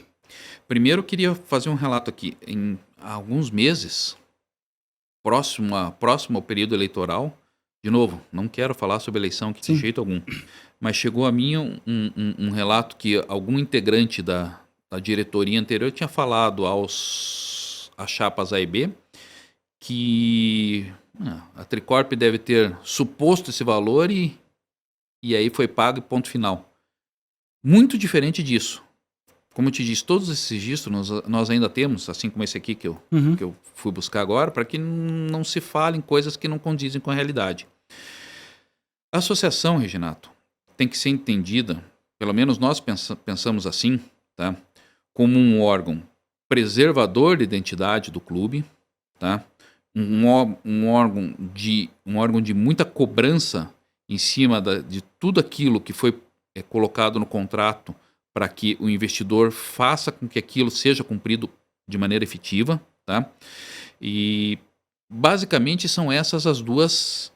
[SPEAKER 2] Primeiro, eu queria fazer um relato aqui. Em alguns meses, próximo ao período eleitoral, de novo, não quero falar sobre eleição aqui de jeito algum, mas chegou a mim um relato que algum integrante da diretoria anterior tinha falado às chapas A e B que a Tricorp deve ter suposto esse valor e aí foi pago e ponto final. Muito diferente disso. Como eu te disse, todos esses registros nós ainda temos, assim como esse aqui que eu fui buscar agora, para que não se falem coisas que não condizem com a realidade. A associação, Reginato, tem que ser entendida, pelo menos nós pensamos assim, tá? Como um órgão preservador da identidade do clube, tá? Um órgão de muita cobrança em cima de tudo aquilo que foi colocado no contrato para que o investidor faça com que aquilo seja cumprido de maneira efetiva. Tá? E basicamente são essas as duas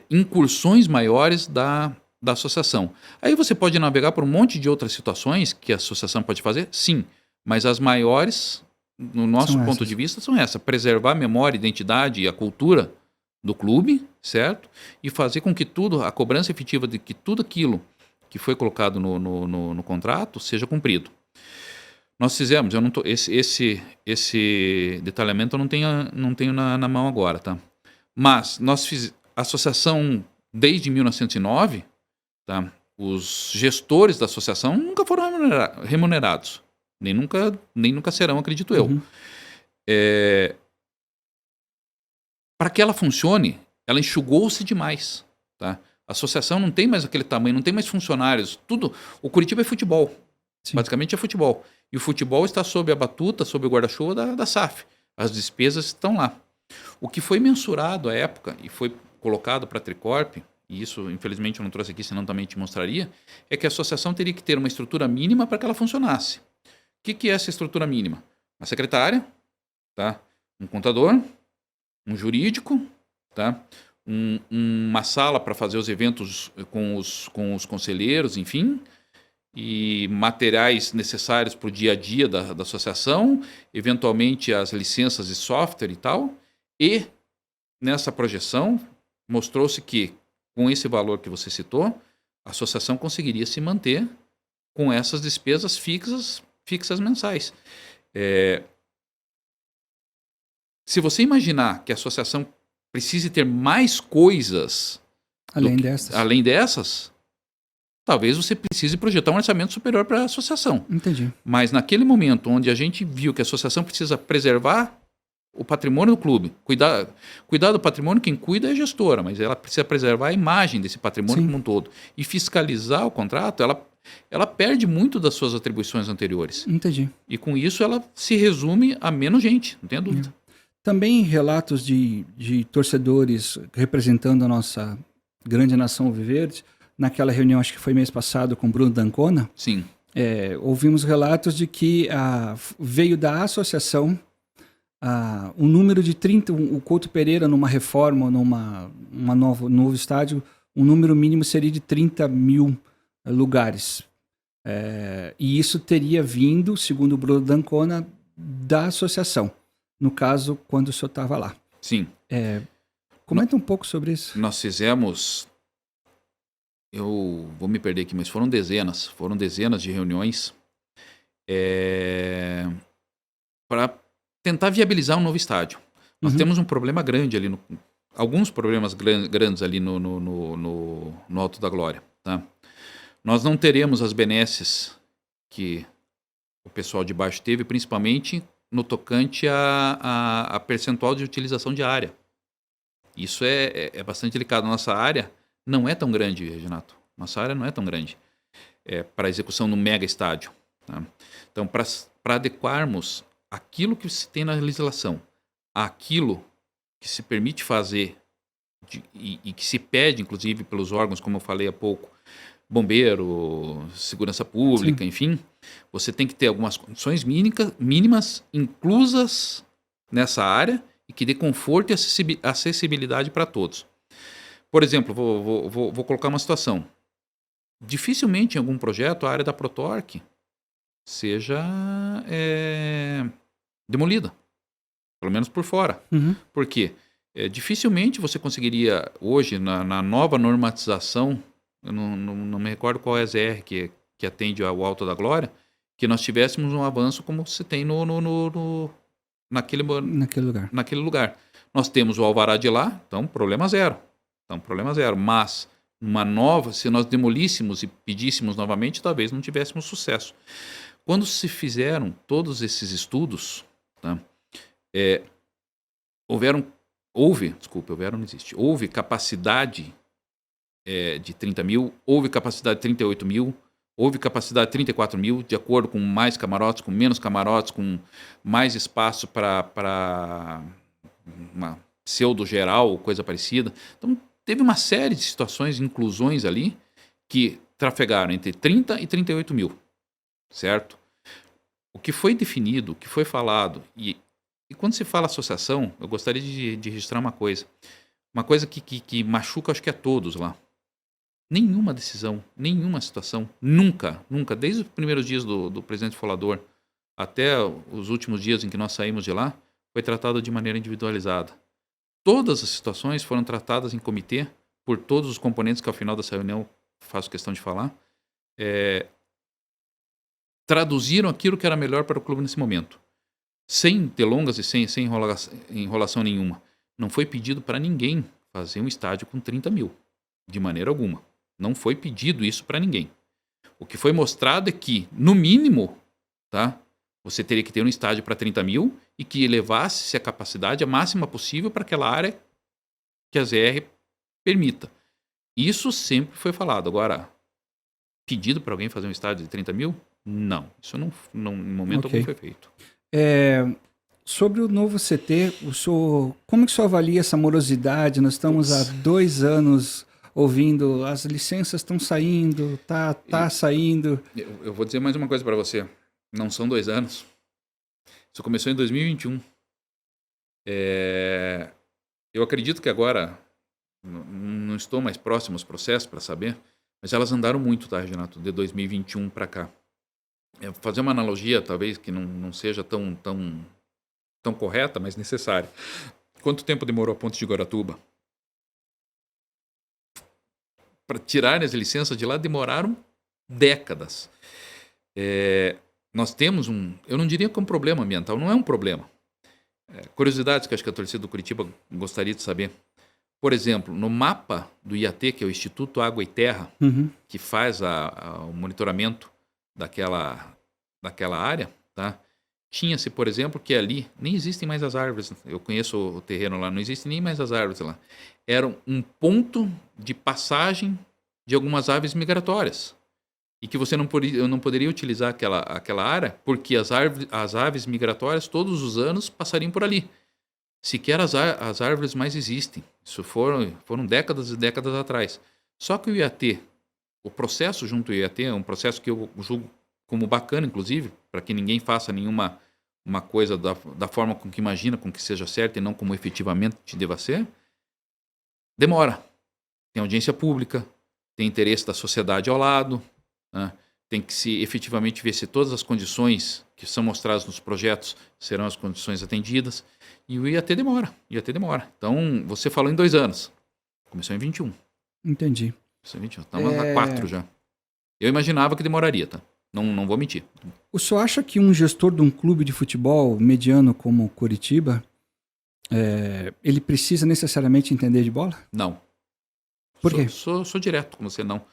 [SPEAKER 2] incursões maiores da associação. Aí você pode navegar por um monte de outras situações que a associação pode fazer, sim, mas as maiores, no nosso ponto de vista, são essas: preservar a memória, a identidade e a cultura do clube, certo? E fazer com que a cobrança efetiva de que tudo aquilo que foi colocado no contrato seja cumprido. Nós fizemos, eu não tô, esse detalhamento eu não tenho na mão agora, tá? Mas a associação, desde 1909, tá? Os gestores da associação nunca foram remunerados, nem nunca serão, acredito eu. Para que ela funcione, ela enxugou-se demais, tá? A associação não tem mais aquele tamanho, não tem mais funcionários, tudo. O Curitiba é futebol, basicamente é futebol. E o futebol está sob a batuta, sob o guarda-chuva da SAF. As despesas estão lá. O que foi mensurado à época e foi colocado para a Tricorp, e isso infelizmente eu não trouxe aqui, senão também te mostraria, é que a associação teria que ter uma estrutura mínima para que ela funcionasse. O que é essa estrutura mínima? Uma secretária, tá? Um contador, um jurídico, tá? Uma sala para fazer os eventos com os conselheiros, enfim, e materiais necessários para o dia a dia da associação, eventualmente as licenças de software e tal. E nessa projeção mostrou-se que, com esse valor que você citou, a associação conseguiria se manter com essas despesas fixas mensais. Se você imaginar que a associação precise ter mais coisas além dessas, talvez você precise projetar um orçamento superior para a associação.
[SPEAKER 1] Entendi.
[SPEAKER 2] Mas naquele momento onde a gente viu que a associação precisa preservar o patrimônio do clube, cuidar do patrimônio, quem cuida é a gestora, mas ela precisa preservar a imagem desse patrimônio como um todo. E fiscalizar o contrato, ela perde muito das suas atribuições anteriores.
[SPEAKER 1] Entendi.
[SPEAKER 2] E com isso ela se resume a menos gente, não tenha dúvida.
[SPEAKER 1] Também relatos de torcedores representando a nossa grande nação Alviverde, naquela reunião, acho que foi mês passado, com Bruno D'Ancona.
[SPEAKER 2] Sim.
[SPEAKER 1] Ouvimos relatos de que veio da associação o número de 30, o Couto Pereira numa reforma, novo estádio, o número mínimo seria de 30 mil lugares. E isso teria vindo, segundo o Bruno D'Ancona, da associação. No caso, quando o senhor estava lá.
[SPEAKER 2] Sim.
[SPEAKER 1] Comenta um pouco sobre isso.
[SPEAKER 2] Nós fizemos, eu vou me perder aqui, mas foram dezenas de reuniões para tentar viabilizar um novo estádio. Nós temos um problema grande ali, alguns problemas grandes ali no Alto da Glória. Tá? Nós não teremos as benesses que o pessoal de baixo teve, principalmente no tocante a percentual de utilização de área. Isso é bastante delicado. Nossa área não é tão grande, Reginato. Nossa área não é tão grande para a execução no mega estádio. Tá? Então, para adequarmos aquilo que se tem na legislação, aquilo que se permite fazer e que se pede, inclusive, pelos órgãos, como eu falei há pouco, bombeiro, segurança pública, Sim. enfim, você tem que ter algumas condições mínimas inclusas nessa área e que dê conforto e acessibilidade para todos. Por exemplo, vou colocar uma situação. Dificilmente em algum projeto a área da Protorque seja demolida, pelo menos por fora.
[SPEAKER 1] Uhum.
[SPEAKER 2] Por quê? Dificilmente você conseguiria hoje, na nova normatização, eu não me recordo qual é a ZR que atende ao Alto da Glória, que nós tivéssemos um avanço como se tem naquele lugar. Nós temos o alvará de lá, então problema zero. Mas se nós demolíssemos e pedíssemos novamente, talvez não tivéssemos sucesso. Quando se fizeram todos esses estudos, tá, houve capacidade de 30 mil, houve capacidade de 38 mil, houve capacidade de 34 mil, de acordo com mais camarotes, com menos camarotes, com mais espaço para uma pseudo geral, coisa parecida. Então, teve uma série de situações, inclusões ali, que trafegaram entre 30 e 38 mil, certo? O que foi definido, o que foi falado, e quando se fala associação, eu gostaria de registrar uma coisa que machuca, acho que a todos lá. Nenhuma decisão, nenhuma situação, nunca, desde os primeiros dias do presidente Folador até os últimos dias em que nós saímos de lá, foi tratada de maneira individualizada. Todas as situações foram tratadas em comitê por todos os componentes que ao final dessa reunião faço questão de falar, traduziram aquilo que era melhor para o clube nesse momento. Sem delongas e sem enrolação nenhuma. Não foi pedido para ninguém fazer um estádio com 30 mil, de maneira alguma. Não foi pedido isso para ninguém. O que foi mostrado é que, no mínimo, tá, você teria que ter um estádio para 30 mil e que elevasse a capacidade a máxima possível para aquela área que a ZR permita. Isso sempre foi falado. Agora, pedido para alguém fazer um estádio de 30 mil? Não. Isso no momento algum foi feito.
[SPEAKER 1] Sobre o novo CT, como que o senhor avalia essa morosidade? Nós estamos há 2 anos ouvindo, as licenças estão saindo, tá saindo.
[SPEAKER 2] Eu vou dizer mais uma coisa para você. Não são 2 anos. Isso começou em 2021. Eu acredito que agora, não estou mais próximo aos processos para saber, mas elas andaram muito, tá, Reginato, de 2021 para cá. Fazer uma analogia, talvez, que não seja tão correta, mas necessária. Quanto tempo demorou a Ponte de Guaratuba? Para tirarem as licenças de lá, demoraram décadas. Nós temos eu não diria que é um problema ambiental, não é um problema. Curiosidades que acho que a torcida do Curitiba gostaria de saber. Por exemplo, no mapa do IAT, que é o Instituto Água e Terra, que faz o monitoramento daquela área, tá? Tinha-se, por exemplo, que ali nem existem mais as árvores. Eu conheço o terreno lá, não existem nem mais as árvores lá. Era um ponto de passagem de algumas aves migratórias. E que você não poderia utilizar aquela área, porque as aves migratórias todos os anos passariam por ali. Sequer as árvores mais existem. Isso foram décadas e décadas atrás. Só que o IAT, o processo junto ao IAT é um processo que eu julgo como bacana, inclusive, para que ninguém faça nenhuma uma coisa da forma com que imagina, com que seja certa e não como efetivamente deva ser, demora. Tem audiência pública, tem interesse da sociedade ao lado, né? Tem que se efetivamente ver se todas as condições que são mostradas nos projetos serão as condições atendidas. E o IAT demora. Então, você falou em 2 anos. Começou em 21.
[SPEAKER 1] Entendi.
[SPEAKER 2] Começou em 21. Estamos há 4 já. Eu imaginava que demoraria, tá? Não vou mentir.
[SPEAKER 1] O senhor acha que um gestor de um clube de futebol mediano como Coritiba, ele precisa necessariamente entender de bola?
[SPEAKER 2] Não.
[SPEAKER 1] Por quê?
[SPEAKER 2] Sou direto com você, não.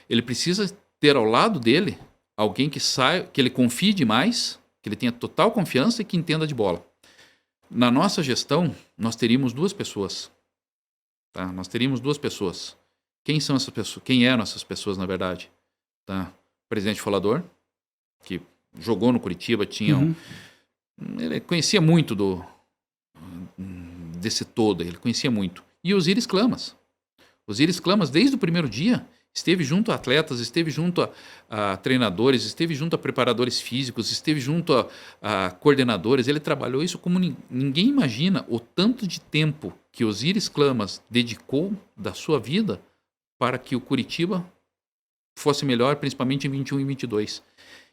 [SPEAKER 2] Ele precisa ter ao lado dele alguém que saiba, que ele confie demais, que ele tenha total confiança e que entenda de bola. Na nossa gestão, nós teríamos 2 pessoas. Tá? Nós teríamos 2 pessoas. Quem são essas pessoas? Quem eram essas pessoas, na verdade? Tá? O presidente Folador, que jogou no Curitiba, ele conhecia muito desse todo, ele conhecia muito. E Osíris Clamas. Osíris Clamas, desde o primeiro dia, esteve junto a atletas, esteve junto a treinadores, esteve junto a preparadores físicos, esteve junto a coordenadores. Ele trabalhou isso como ninguém imagina o tanto de tempo que Osíris Clamas dedicou da sua vida para que o Curitiba fosse melhor, principalmente em 21 e 22.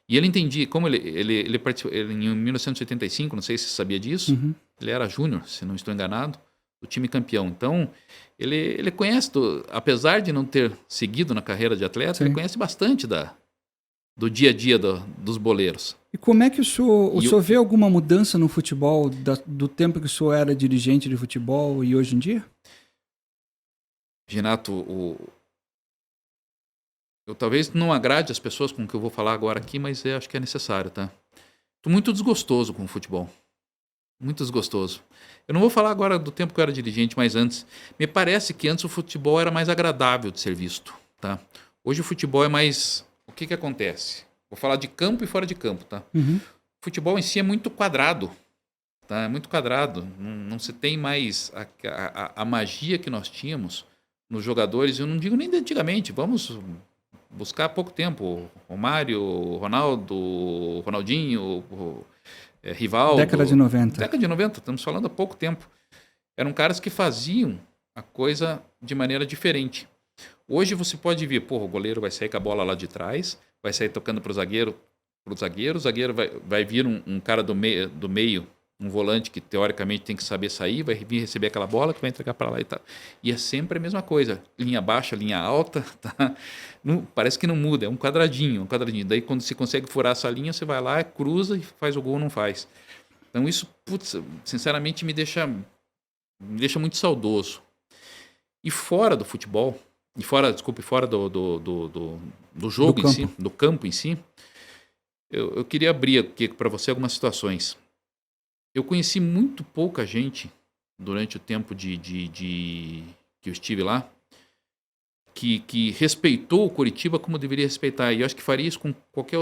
[SPEAKER 2] E ele entendia, como ele participou, em 1985, não sei se você sabia disso, ele era júnior, se não estou enganado, do time campeão. Então, ele conhece, apesar de não ter seguido na carreira de atleta,
[SPEAKER 1] Sim.
[SPEAKER 2] ele conhece bastante do dia a dia dos boleiros.
[SPEAKER 1] E como é que o senhor vê alguma mudança no futebol do tempo que o senhor era dirigente de futebol e hoje em dia?
[SPEAKER 2] Renato, eu talvez não agrade as pessoas com o que eu vou falar agora aqui, mas acho que é necessário, tá? Estou muito desgostoso com o futebol. Muito desgostoso. Eu não vou falar agora do tempo que eu era dirigente, mas antes. Me parece que antes o futebol era mais agradável de ser visto, tá? Hoje o futebol é mais... O que acontece? Vou falar de campo e fora de campo, tá? O futebol em si é muito quadrado, tá? É muito quadrado. Não se tem mais a magia que nós tínhamos nos jogadores. Eu não digo nem de antigamente. Vamos buscar há pouco tempo. Romário, Ronaldo, Ronaldinho... Rivaldo.
[SPEAKER 1] Década de 90.
[SPEAKER 2] Década de 90, estamos falando há pouco tempo. Eram caras que faziam a coisa de maneira diferente. Hoje você pode ver, o goleiro vai sair com a bola lá de trás, vai sair tocando para o zagueiro, o zagueiro vai vir um cara do meio, um volante que teoricamente tem que saber sair, vai vir receber aquela bola que vai entregar para lá e tal. E é sempre a mesma coisa, linha baixa, linha alta, tá? Parece que não muda, é um quadradinho. Daí quando você consegue furar essa linha, você vai lá, cruza e faz o gol ou não faz. Então isso, sinceramente me deixa muito saudoso. E fora do futebol, fora do jogo em si, do campo em si, eu queria abrir aqui para você algumas situações. Eu conheci muito pouca gente durante o tempo que eu estive lá que respeitou o Curitiba como deveria respeitar. E eu acho que faria isso com qualquer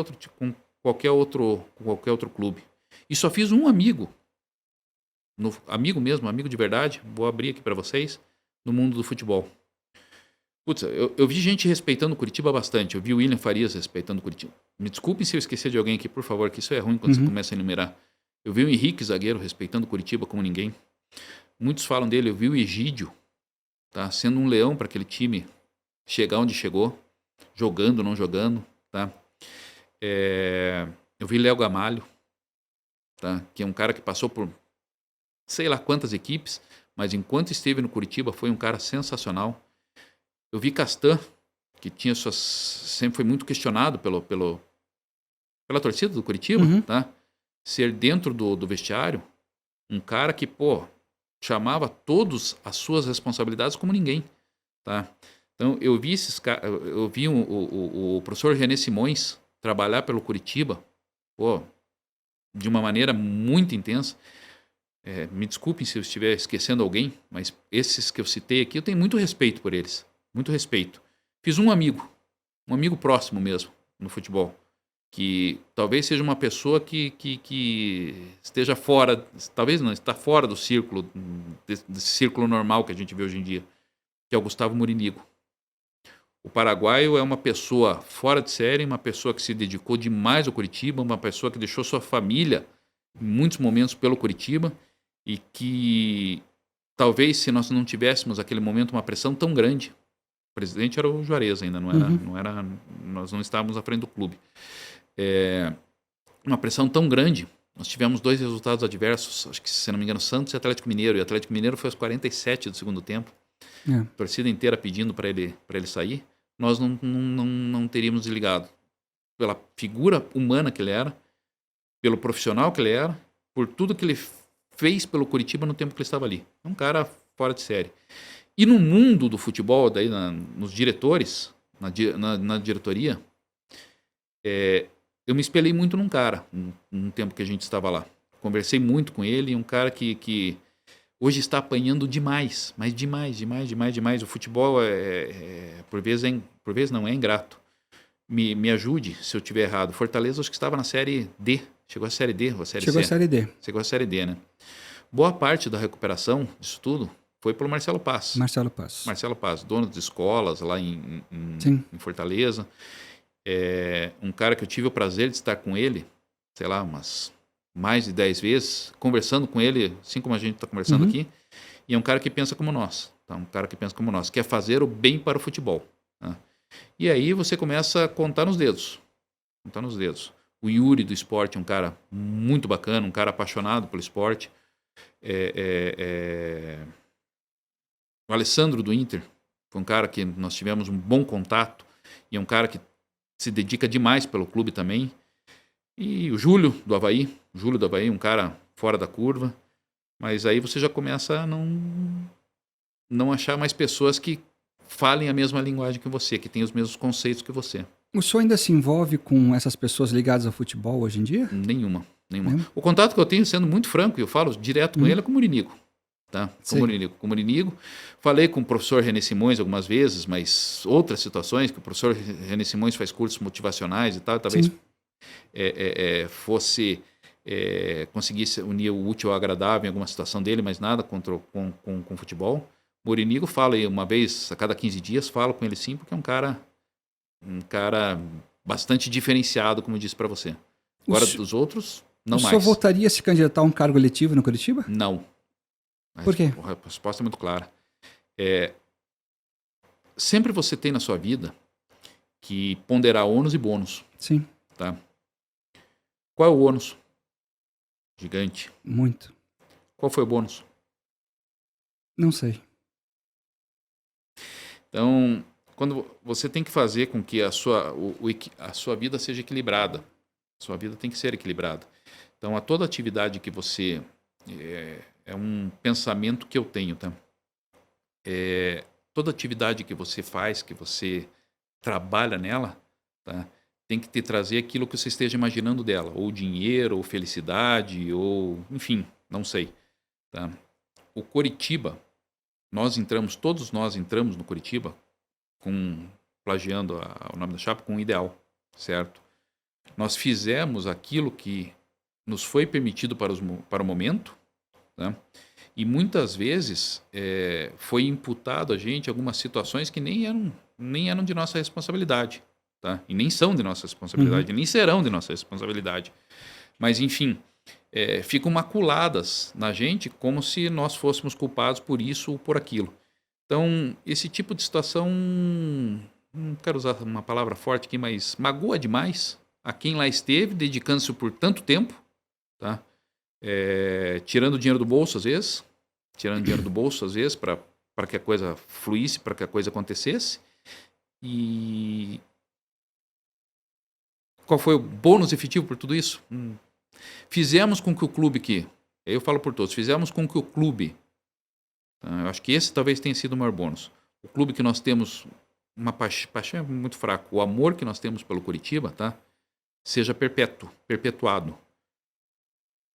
[SPEAKER 2] outro clube. E só fiz um amigo, amigo mesmo, amigo de verdade, vou abrir aqui para vocês, no mundo do futebol. Eu vi gente respeitando o Curitiba bastante. Eu vi o William Farias respeitando o Curitiba. Me desculpem se eu esquecer de alguém aqui, por favor, que isso é ruim quando você começa a enumerar. Eu vi o Henrique, zagueiro, respeitando o Curitiba como ninguém. Muitos falam dele. Eu vi o Egídio, tá? Sendo um leão para aquele time chegar onde chegou, jogando, não jogando, tá? Eu vi Léo Gamalho, tá? Que é um cara que passou por sei lá quantas equipes, mas enquanto esteve no Curitiba foi um cara sensacional. Eu vi Castan, que sempre foi muito questionado pela torcida do Curitiba, tá? Ser dentro do vestiário, um cara que, chamava todos as suas responsabilidades como ninguém, tá? Então, eu vi o professor René Simões trabalhar pelo Curitiba, de uma maneira muito intensa. Me desculpem se eu estiver esquecendo alguém, mas esses que eu citei aqui, eu tenho muito respeito por eles, muito respeito. Fiz um amigo próximo mesmo, no futebol, que talvez seja uma pessoa que esteja fora, talvez não, está fora do círculo, desse círculo normal que a gente vê hoje em dia, que é o Gustavo Murinigo. O paraguaio é uma pessoa fora de série, uma pessoa que se dedicou demais ao Curitiba, uma pessoa que deixou sua família em muitos momentos pelo Curitiba, e que talvez se nós não tivéssemos aquele momento uma pressão tão grande, o presidente era o Juarez ainda, nós não estávamos à frente do clube, uma pressão tão grande, nós tivemos 2 resultados adversos, acho que se não me engano Santos e Atlético Mineiro, e Atlético Mineiro foi aos 47 do segundo tempo, a torcida inteira pedindo para ele sair, nós não teríamos desligado, pela figura humana que ele era, pelo profissional que ele era, por tudo que ele fez pelo Curitiba no tempo que ele estava ali. É um cara fora de série. E no mundo do futebol, daí nos diretores, na diretoria, eu me espelhei muito num cara, num tempo que a gente estava lá. Conversei muito com ele, um cara que hoje está apanhando demais, mas demais. O futebol, por vezes não, é ingrato. Me ajude se eu estiver errado. Fortaleza, acho que estava na Série D. Chegou à Série D ou a Série C?
[SPEAKER 1] Chegou à Série D.
[SPEAKER 2] Chegou à Série D, né? Boa parte da recuperação disso tudo foi pelo Marcelo Paz.
[SPEAKER 1] Marcelo Paz,
[SPEAKER 2] dono de escolas lá em Fortaleza. Um cara que eu tive o prazer de estar com ele, sei lá, umas mais de 10 vezes, conversando com ele, assim como a gente está conversando aqui. E é um cara que pensa como nós. Tá? Um cara que pensa como nós. Quer fazer o bem para o futebol. Tá? E aí você começa a contar nos dedos. O Yuri do esporte é um cara muito bacana, um cara apaixonado pelo esporte. O Alessandro do Inter foi um cara que nós tivemos um bom contato e é um cara que se dedica demais pelo clube também. E o Júlio do Avaí, um cara fora da curva. Mas aí você já começa a não achar mais pessoas que falem a mesma linguagem que você, que têm os mesmos conceitos que você.
[SPEAKER 1] O senhor ainda se envolve com essas pessoas ligadas ao futebol hoje em dia?
[SPEAKER 2] Nenhuma. O contato que eu tenho, sendo muito franco, eu falo direto com ele, é com o Murinigo. Tá? Com o Murinigo. Falei com o professor René Simões algumas vezes, mas outras situações, que o professor René Simões faz cursos motivacionais e tal, talvez conseguisse unir o útil ao agradável em alguma situação dele, mas nada com futebol. O Murinigo fala uma vez a cada 15 dias, falo com ele sim, porque é um cara bastante diferenciado, como eu disse para você. Agora, dos outros, não mais.
[SPEAKER 1] O senhor voltaria a se candidatar a um cargo eletivo no Curitiba?
[SPEAKER 2] Não.
[SPEAKER 1] Por quê?
[SPEAKER 2] A resposta é muito clara. Sempre você tem na sua vida que ponderar ônus e bônus.
[SPEAKER 1] Sim.
[SPEAKER 2] Tá? Qual é o ônus? Gigante.
[SPEAKER 1] Muito.
[SPEAKER 2] Qual foi o bônus?
[SPEAKER 1] Não sei.
[SPEAKER 2] Então, quando você tem que fazer com que a sua vida seja equilibrada, a sua vida tem que ser equilibrada. Então, a toda atividade que você... É um pensamento que eu tenho, tá? Toda atividade que você faz, que você trabalha nela, tá? Tem que te trazer aquilo que você esteja imaginando dela, ou dinheiro, ou felicidade, ou... Enfim, não sei. Tá? O Curitiba... todos nós entramos no Curitiba plagiando o nome da chapa, com um ideal, certo? Nós fizemos aquilo que nos foi permitido para o momento, tá? E muitas vezes foi imputado a gente algumas situações que nem eram de nossa responsabilidade, tá? E nem são de nossa responsabilidade, nem serão de nossa responsabilidade. Mas, enfim... ficam maculadas na gente como se nós fôssemos culpados por isso ou por aquilo. Então, esse tipo de situação, não quero usar uma palavra forte aqui, mas magoa demais a quem lá esteve, dedicando-se por tanto tempo, tá? Tirando dinheiro do bolso às vezes, para que a coisa fluísse, para que a coisa acontecesse. E qual foi o bônus efetivo por tudo isso? Fizemos com que o clube eu falo por todos, fizemos com que o clube, eu acho que esse talvez tenha sido o maior bônus, o clube que nós temos uma paixão é muito fraco, o amor que nós temos pelo Curitiba, tá? Seja perpetuado.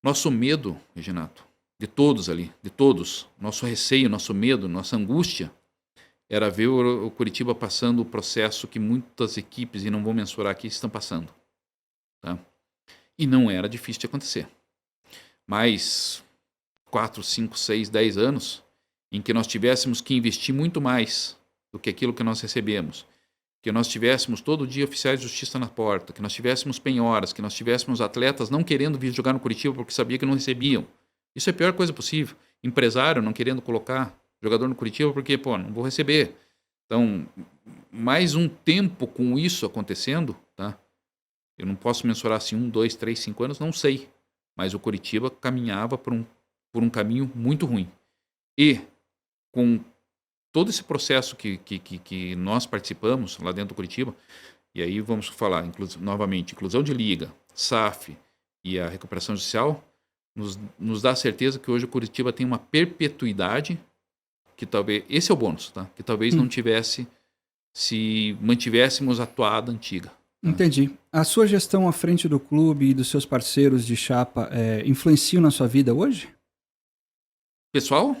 [SPEAKER 2] Nosso medo, Reginato, de todos ali, nosso receio, nosso medo, nossa angústia, era ver o Curitiba passando o processo que muitas equipes, e não vou mensurar aqui, estão passando, tá? E não era difícil de acontecer. Mas 4, 5, 6, 10 anos em que nós tivéssemos que investir muito mais do que aquilo que nós recebemos, que nós tivéssemos todo dia oficiais de justiça na porta, que nós tivéssemos penhoras, que nós tivéssemos atletas não querendo vir jogar no Curitiba porque sabia que não recebiam. Isso é a pior coisa possível. Empresário não querendo colocar jogador no Curitiba porque, não vou receber. Então, mais um tempo com isso acontecendo, tá? Eu não posso mensurar se 1, 2, 3, 5 anos, não sei. Mas o Curitiba caminhava por um caminho muito ruim. E com todo esse processo que nós participamos lá dentro do Curitiba, e aí vamos falar novamente, inclusão de liga, SAF e a recuperação judicial, nos dá a certeza que hoje o Curitiba tem uma perpetuidade que talvez, esse é o bônus, tá? Que talvez não tivesse se mantivéssemos a toada antiga. Tá?
[SPEAKER 1] Entendi. A sua gestão à frente do clube e dos seus parceiros de chapa influenciam na sua vida hoje?
[SPEAKER 2] Pessoal?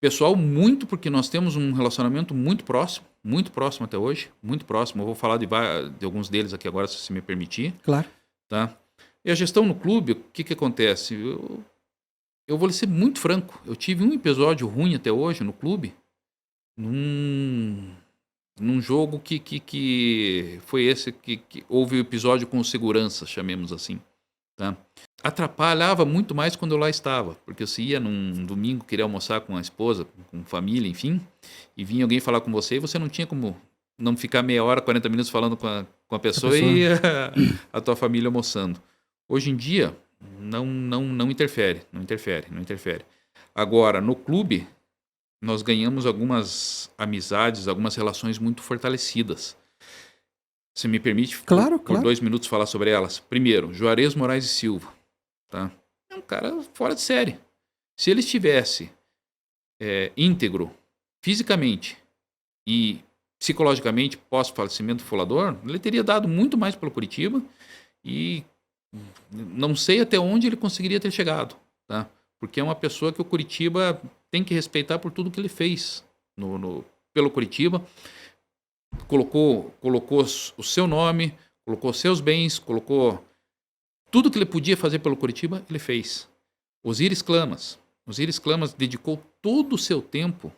[SPEAKER 2] Pessoal, muito, porque nós temos um relacionamento muito próximo até hoje, muito próximo. Eu vou falar de alguns deles aqui agora, se você me permitir.
[SPEAKER 1] Claro.
[SPEAKER 2] Tá? E a gestão no clube, o que acontece? Eu vou ser muito franco. Eu tive um episódio ruim até hoje no clube, num jogo que foi esse que houve o episódio com segurança, chamemos assim. Tá? Atrapalhava muito mais quando eu lá estava, porque você ia num domingo querer almoçar com a esposa, com família, enfim, e vinha alguém falar com você e você não tinha como não ficar meia hora, 40 minutos falando com a pessoa e a tua família almoçando. Hoje em dia, não interfere. Agora, no clube, nós ganhamos algumas amizades, algumas relações muito fortalecidas. Você me permite, por 2 minutos, falar sobre elas? Primeiro, Juarez Moraes e Silva. Tá? É um cara fora de série. Se ele estivesse íntegro, fisicamente e psicologicamente, pós-falecimento do Folador, ele teria dado muito mais pelo Curitiba e não sei até onde ele conseguiria ter chegado. Tá? Porque é uma pessoa que o Curitiba tem que respeitar por tudo que ele fez pelo Curitiba. Colocou o seu nome, colocou seus bens, colocou tudo que ele podia fazer pelo Curitiba, ele fez. Osiris Clamas dedicou todo o seu tempo.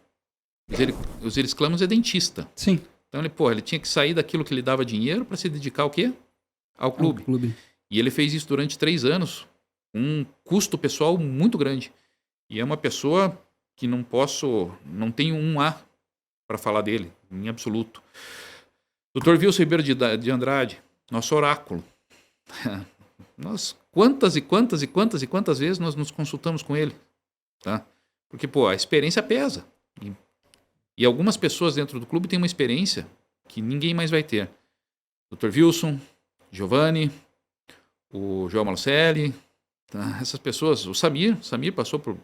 [SPEAKER 2] Osiris Clamas é dentista.
[SPEAKER 1] Sim.
[SPEAKER 2] Então ele tinha que sair daquilo que lhe dava dinheiro para se dedicar ao quê? Ao clube. E ele fez isso durante 3 anos, um custo pessoal muito grande. E é uma pessoa que não tenho um A para falar dele, em absoluto. Dr. Wilson Ribeiro de Andrade, nosso oráculo. Nós, quantas vezes nós nos consultamos com ele, tá? Porque, a experiência pesa. E algumas pessoas dentro do clube têm uma experiência que ninguém mais vai ter. Dr. Wilson, Giovanni, o João Malucelli, tá? Essas pessoas, o Samir passou por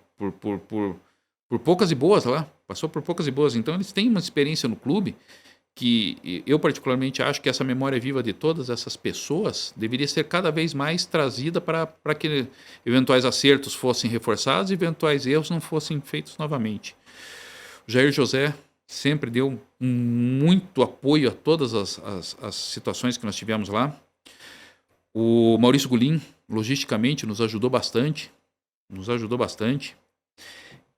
[SPEAKER 2] poucas e boas lá, então eles têm uma experiência no clube que eu particularmente acho que essa memória viva de todas essas pessoas deveria ser cada vez mais trazida para que eventuais acertos fossem reforçados e eventuais erros não fossem feitos novamente. O Jair José sempre deu muito apoio a todas as situações que nós tivemos lá. O Maurício Gulim, logisticamente, nos ajudou bastante.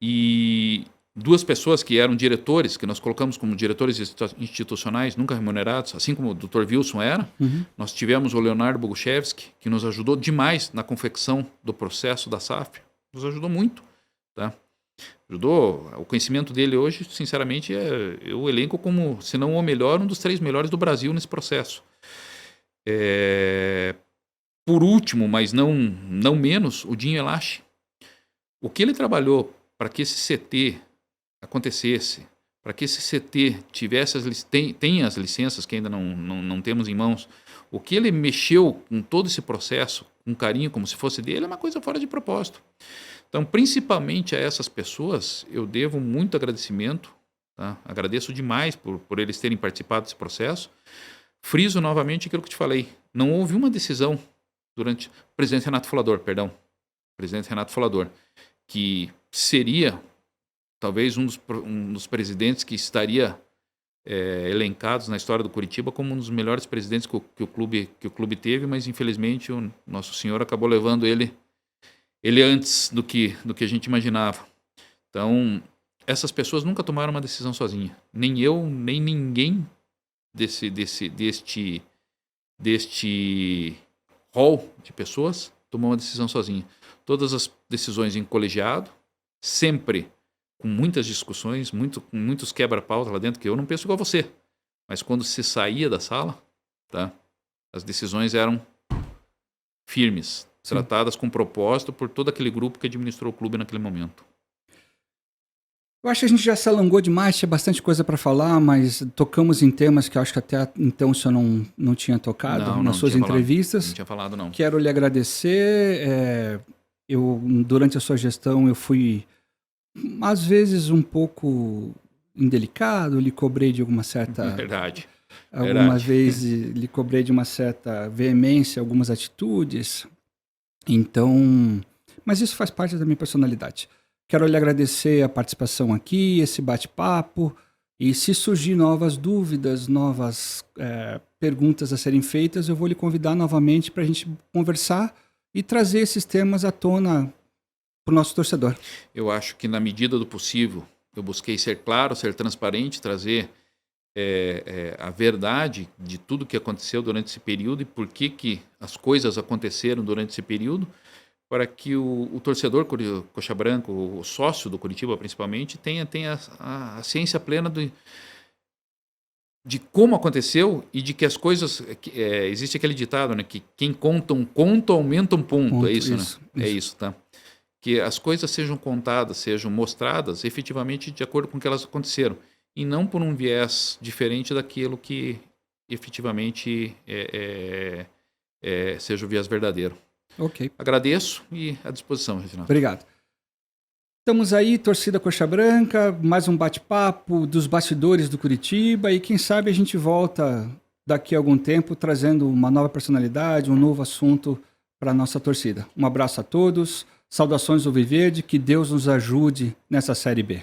[SPEAKER 2] E 2 pessoas que eram diretores, que nós colocamos como diretores institucionais, nunca remunerados, assim como o Dr. Wilson era. Nós tivemos o Leonardo Boguszewski, que nos ajudou demais na confecção do processo da SAF. Nos ajudou muito. Tá? Ajudou. O conhecimento dele hoje, sinceramente, eu elenco como, se não o melhor, um dos 3 melhores do Brasil nesse processo. Por último, mas não menos, o Dinho Elache. O que ele trabalhou para que esse CT acontecesse, para que esse CT tenha as licenças que ainda não temos em mãos, o que ele mexeu com todo esse processo, com carinho, como se fosse dele, é uma coisa fora de propósito. Então, principalmente a essas pessoas, eu devo muito agradecimento, tá? Agradeço demais por eles terem participado desse processo. Friso novamente aquilo que eu te falei, não houve uma decisão durante... Presidente Renato Folador, que seria talvez um dos presidentes que estaria elencados na história do Curitiba como um dos melhores presidentes que o clube teve, mas infelizmente o nosso senhor acabou levando ele antes do que a gente imaginava. Então, essas pessoas nunca tomaram uma decisão sozinha. Nem eu, nem ninguém deste hall de pessoas tomou uma decisão sozinha. Todas as decisões em colegiado, sempre com muitas discussões, com muitos quebra-pauta lá dentro, que eu não penso igual a você. Mas quando se saía da sala, tá, as decisões eram firmes, tratadas com propósito por todo aquele grupo que administrou o clube naquele momento.
[SPEAKER 1] Eu acho que a gente já se alongou demais, tinha bastante coisa para falar, mas tocamos em temas que eu acho que até então o senhor não tinha tocado nas suas entrevistas.
[SPEAKER 2] Não tinha falado, não.
[SPEAKER 1] Quero lhe agradecer. Durante a sua gestão, eu fui, às vezes, um pouco indelicado, lhe cobrei de alguma certa...
[SPEAKER 2] Verdade.
[SPEAKER 1] Algumas vezes lhe cobrei de uma certa veemência, algumas atitudes. Então, mas isso faz parte da minha personalidade. Quero lhe agradecer a participação aqui, esse bate-papo, e se surgir novas dúvidas, novas perguntas a serem feitas, eu vou lhe convidar novamente para a gente conversar e trazer esses temas à tona para o nosso torcedor.
[SPEAKER 2] Eu acho que na medida do possível, eu busquei ser claro, ser transparente, trazer a verdade de tudo que aconteceu durante esse período e por que as coisas aconteceram durante esse período, para que o torcedor Coxa Branca, o sócio do Curitiba principalmente, tenha a ciência plena de como aconteceu e de que as coisas... existe aquele ditado, né? Que quem conta um conto aumenta um ponto. É isso, né? É isso, tá? Que as coisas sejam contadas, sejam mostradas efetivamente de acordo com o que elas aconteceram. E não por um viés diferente daquilo que efetivamente seja o viés verdadeiro.
[SPEAKER 1] Ok.
[SPEAKER 2] Agradeço e à disposição, Reginaldo.
[SPEAKER 1] Obrigado. Estamos aí, torcida Coxa Branca, mais um bate-papo dos bastidores do Curitiba e quem sabe a gente volta daqui a algum tempo trazendo uma nova personalidade, um novo assunto para a nossa torcida. Um abraço a todos, saudações do Viverde, que Deus nos ajude nessa Série B.